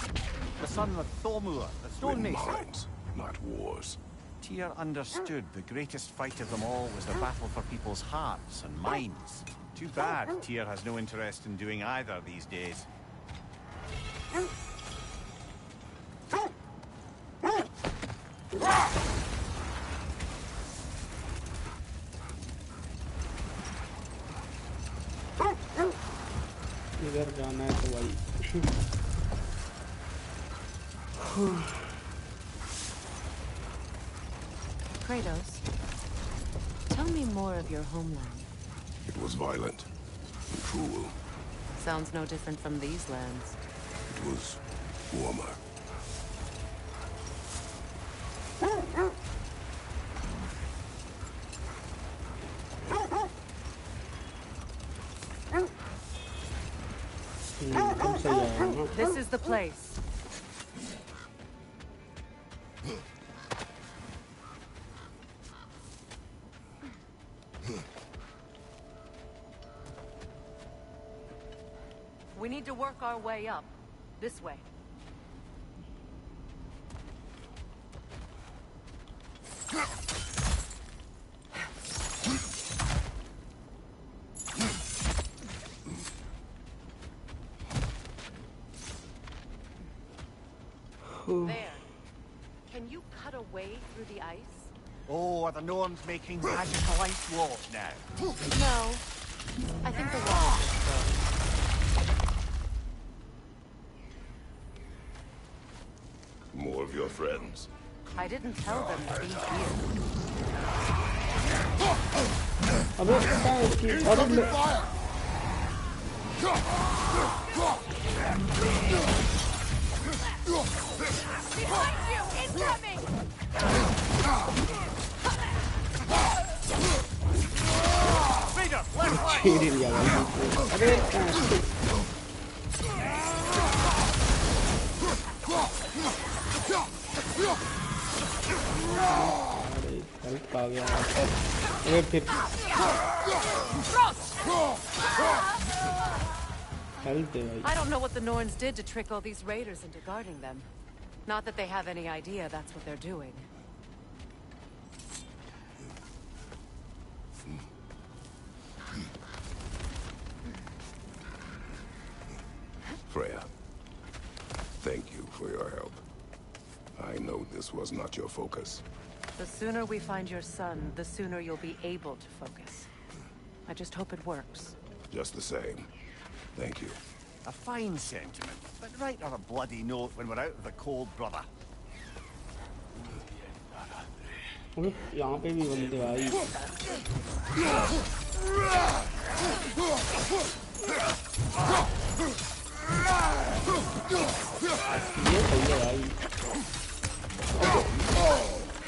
S15: the son of Thormur, the stonemason.
S12: Minds, not wars.
S15: Tyr understood the greatest fight of them all was the battle for people's hearts and minds. Too bad Tyr has no interest in doing either these days.
S6: इधर जाना है तो भाई
S13: Kratos, tell me more of your homeland.
S12: It was violent and cruel.
S13: Sounds no different from these lands.
S12: It was warmer.
S13: This is the place. We need to work our way up. This way. There. Can you cut a way through the ice?
S15: Oh, are the gnomes making magical ice walls now?
S13: No. I think the wall is broken.
S12: More of your friends.
S13: I didn't tell them to be here.
S16: Behind you! Incoming!
S15: Raider, left flank!
S6: Help आ गया अरे फिर help दे भाई
S13: I don't know what the Norns did to trick all these raiders into guarding them. Not that they have any idea that's what they're doing.
S12: Freya, thank you for your help. I know this was not your focus.
S13: The sooner we find your son, the sooner you'll be able to focus. I just hope it works.
S12: Just the same. Thank you.
S15: A fine sentiment, but write her a bloody note when we're out of the cold, brother.
S6: यहाँ पे भी बंदे भाई ये सही है भाई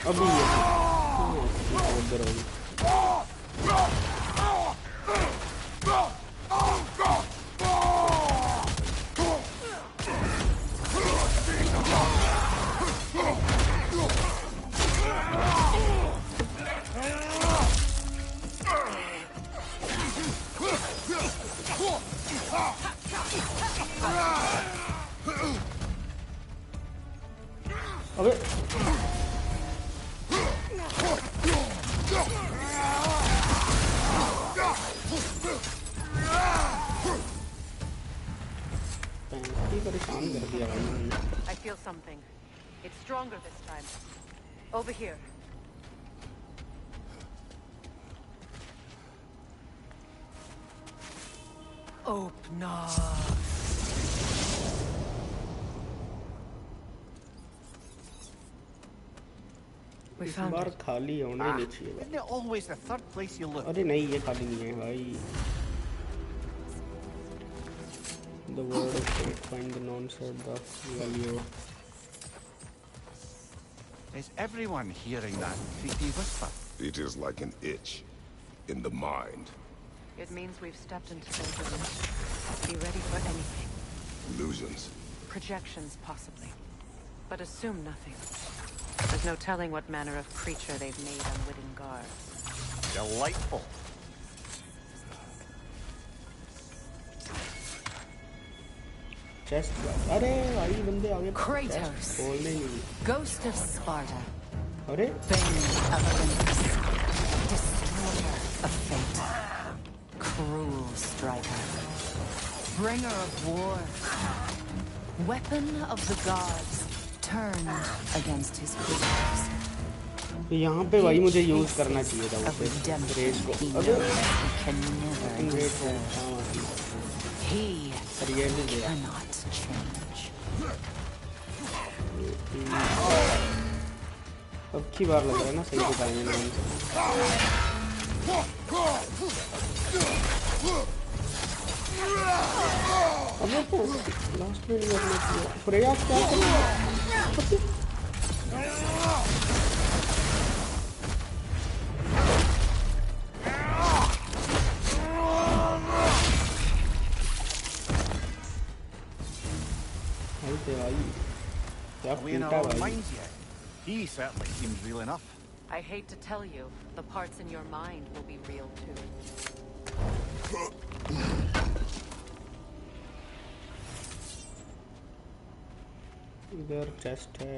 S6: अभी ये उधर होगी अबे परेशान कर दिया भाई
S13: I feel something. It's stronger this time. Over here. Open up. We found
S6: bar
S13: it.
S6: खाली होना ही नहीं चाहिए
S15: Isn't it always the third place you look?
S6: अरे नहीं ये खाली नहीं है भाई The word of fate, find the non-sword, the value.
S15: Is everyone hearing that creepy whisper?
S12: It is like an itch in the mind.
S13: It means we've stepped into their limits. Be ready for anything.
S12: Illusions.
S13: Projections, possibly. But assume nothing. There's no telling what manner of creature they've made unwitting guards.
S15: Delightful.
S6: Chest, अरे भाई बंदे आगे
S16: Kratos,
S6: खोलने नहीं
S16: Ghost of Sparta,
S6: अरे
S16: Bane of Olympus, Destroyer of Fate, Cruel Striker, Bringer of War, Weapon of the Gods, turned against his creatures.
S6: यहाँ पे भाई मुझे यूज करना चाहिए था उसे रेज को अबे रेज को
S16: He cannot change.
S6: अब की बार लग रहा है ना सही बताएंगे नाम से अबे तो लास्ट में नहीं करना चाहिए फ्रेया क्या करेगा
S15: Are we in our own minds yet? He certainly seems real enough.
S13: I hate to tell you, the parts in your mind will be real too.
S6: इधर चेस्ट है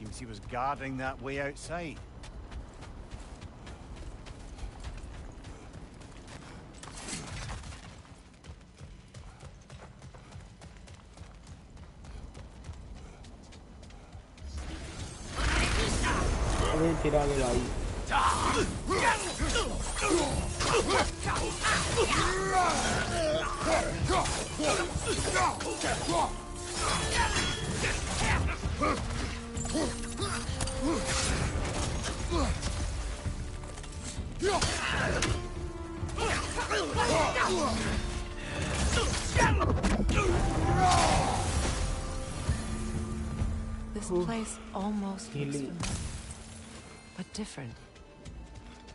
S15: Seems he was guarding that way outside.
S6: अबे फिर आगे भाई
S13: This place almost looks familiar, but different.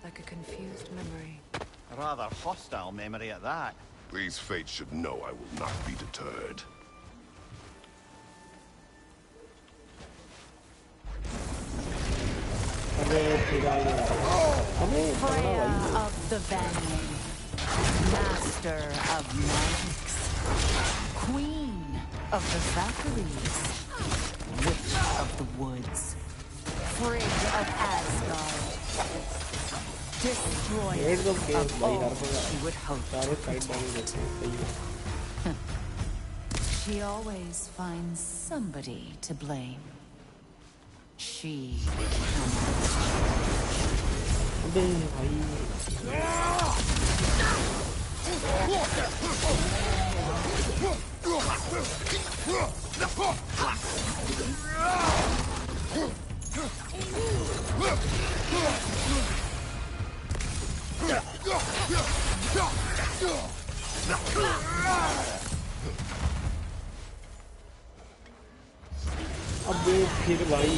S13: Like a confused memory.
S15: A rather hostile memory at that.
S12: These fates should know I will not be deterred.
S16: Freya of the Vanning, Master of Magics, Queen of the Valkyries, Witch of the Woods, Frigg of Asgard, Destroyer of all she would hope to protect. She always finds somebody to blame. She
S6: अबे फिर भाई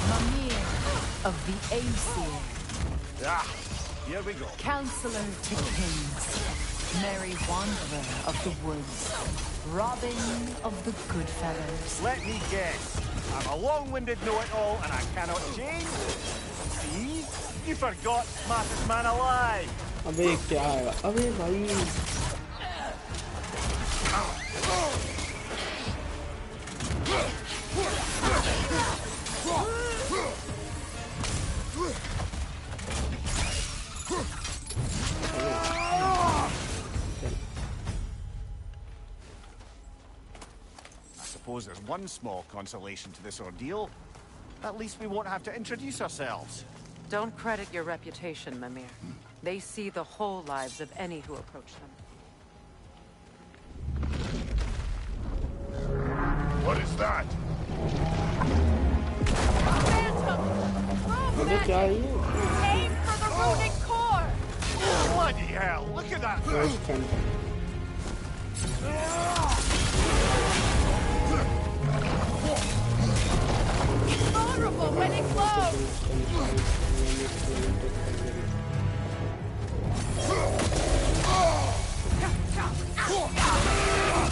S16: Mimir of the Aesir.
S15: Here we go.
S16: Counselor to Kings. Merry Wanderer of the Woods. Robin of the Goodfellows.
S15: Let me guess. I'm a long-winded know-it-all and I cannot change. See? You forgot smartest man alive.
S6: अबे क्या है अबे भाई
S15: I suppose there's one small consolation to this ordeal. At least we won't have to introduce ourselves.
S13: Don't credit your reputation, Mimir. They see the whole lives of any who approach them.
S12: What is that?
S6: अबे क्या है ये
S2: Aim for the runic core!
S15: Bloody hell, look at that thing!
S2: Vulnerable when it glows!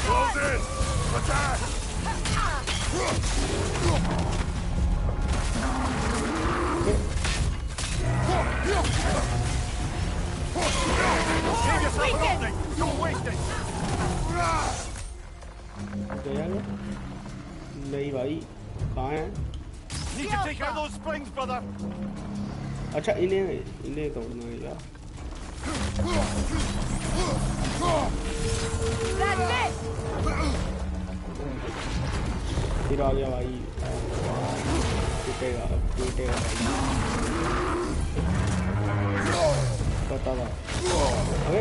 S12: Close in! Attack!
S15: Save yourself an opening! Don't waste it!
S6: गया क्या नहीं भाई कहाँ है
S15: Need to take out those springs, brother!
S6: अच्छा इन्हें तोड़ना है क्या
S2: That's it!
S6: फिर आ गया भाई टूटेगा टूटेगा पता था अबे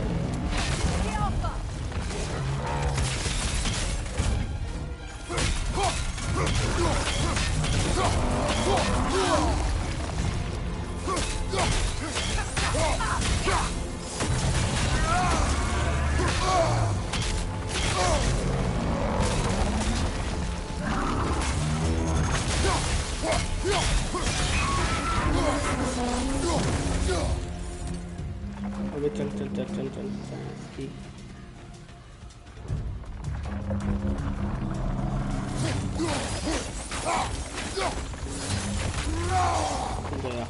S6: अबे चल चल चल चल चल की गया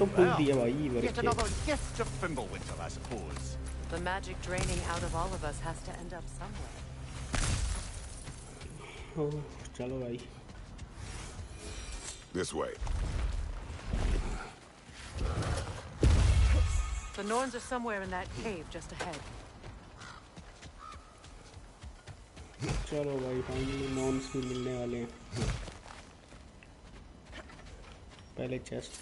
S6: तो फूल दिया भाई
S14: yet another gift of Fimbulwinter, I suppose.
S13: The magic draining out of all of us has to end up somewhere.
S6: Oh, चलो भाई.
S12: This way.
S13: The Norns are somewhere in that cave just ahead.
S6: चलो भाई finally नॉन्स भी मिलने वाले हैं. पहले chest.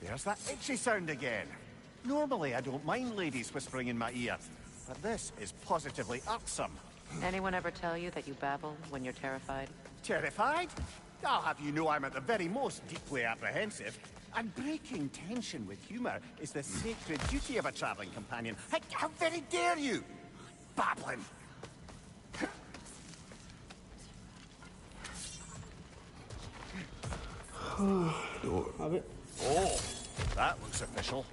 S14: There's that itchy sound again. Normally I don't mind ladies whispering in my ear, but this is positively irksome.
S13: Anyone ever tell you that you babble when you're terrified?
S14: Terrified? I'll have you know I'm at the very most deeply apprehensive. And breaking tension with humor is the sacred duty of a traveling companion. How very dare you? Babbling. Oh, that looks official.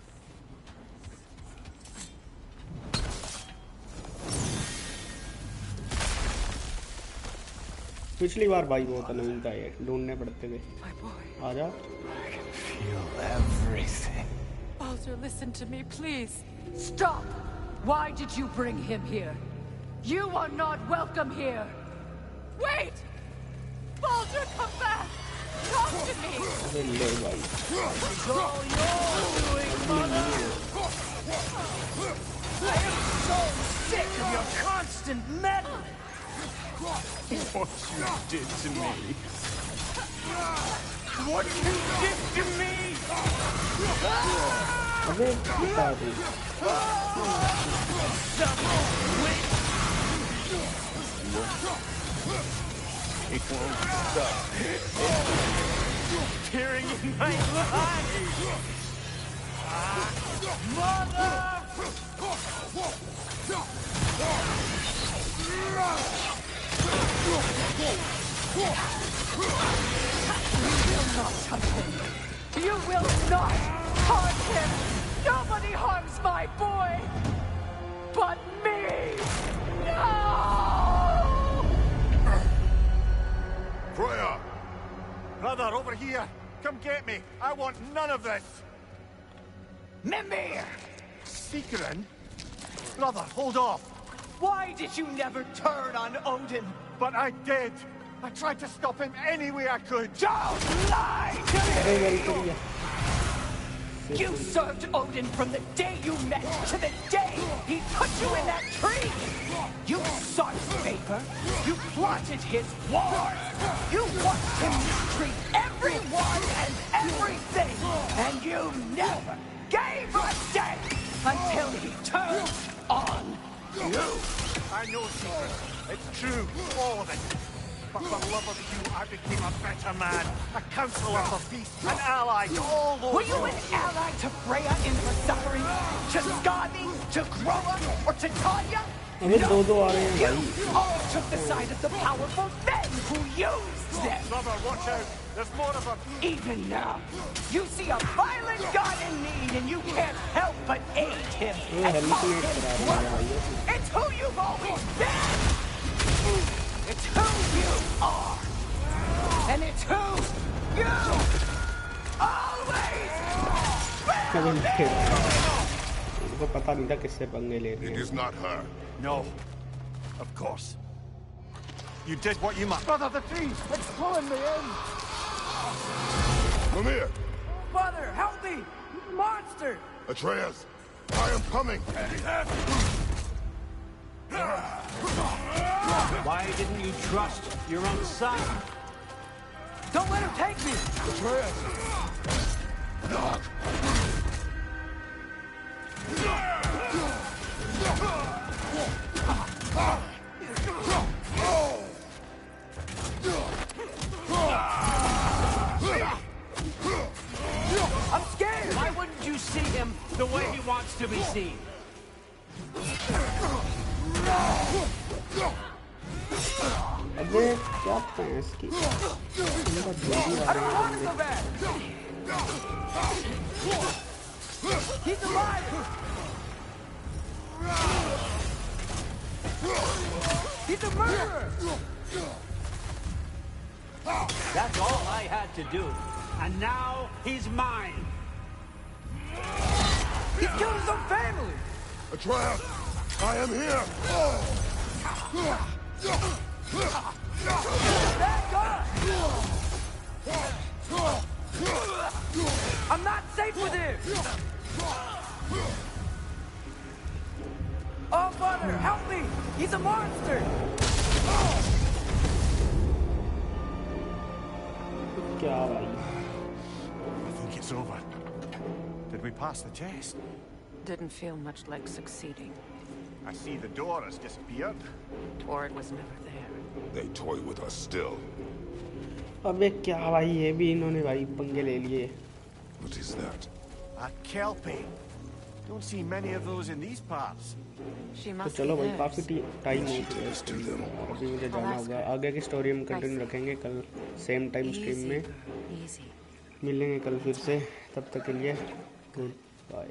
S6: पिछली बार भाई बहुत नवीनता है ढूंढने पड़ते थे. आजा.
S16: Feel everything. Baldur, listen to me, please. Stop! Why did you bring him here? You are not welcome here. Wait! Baldur, come back! Talk to me!
S2: It's all your doing, Mother! I am so sick of your constant meddling!
S1: What you did to me. What you did to me! It won't stop. It's tearing in my body! Mother!
S16: You will not touch him. You will not harm him. Nobody harms my boy. But me. No!
S14: Freya! Brother, over here! Come get me! I want none of this!
S2: Mimir!
S14: Seekerin? Brother, hold off!
S2: Why did you never turn on Odin?
S14: But I did! I tried to stop him any way I could!
S2: Don't lie to me! You served Odin from the day you met to the day he put you in that tree! You sought favor, you plotted his war, you watched him mistreat everyone and everything, and you never gave a day until he turned on you!
S14: I know, Secret. It's true, all of it. But for love of you, I became a better man, a counselor for peace, an ally to all those.
S2: Were you an ally to Freya in her suffering? To Skadi? To Groa? Or to Tanya? No, you all took the side of the powerful men who used them.
S14: Brother, watch out. There's more of them.
S2: Even now, you see a violent god in need and you can't help but aid him and call him brother. It's who you've always been. It's who you are. And it's who you always will be.
S12: It is not her.
S14: No. Of course. You did what you must. Brother, the trees! It's pulling me in!
S12: Mimir!
S2: Mother, help me! Monster!
S12: Atreus! I am coming!
S4: Why didn't you trust your own son?
S2: Don't let him take me!
S12: Atreus!
S2: I'm scared!
S4: Why wouldn't you see him the way he wants to be seen?
S6: अबे क्या पैंस की
S2: He's alive! He's a murderer!
S4: That's all I had to do. And now he's mine.
S2: He killed his own family!
S12: Atreus, I am here!
S2: Back up! I'm not safe with him! Oh, Father, help me! He's a monster!
S6: क्या भाई?
S14: I think it's over. Did we pass the test?
S13: Didn't feel much like succeeding.
S14: I see the door has disappeared.
S13: Or it was never there.
S12: They toy with us still.
S6: अबे क्या भाई ये भी इन्होंने भाई पंगे ले लिए.
S12: What is that?
S14: A kelpie. Don't see many of those in these parts.
S6: तो चलो भाई काफी टाइम हो गया है. अभी मुझे जाना होगा. आगे की स्टोरी हम कंटिन्यू रखेंगे कल सेम टाइम स्ट्रीम में. मिलेंगे कल फिर से. तब तक के लिए गुड बाय.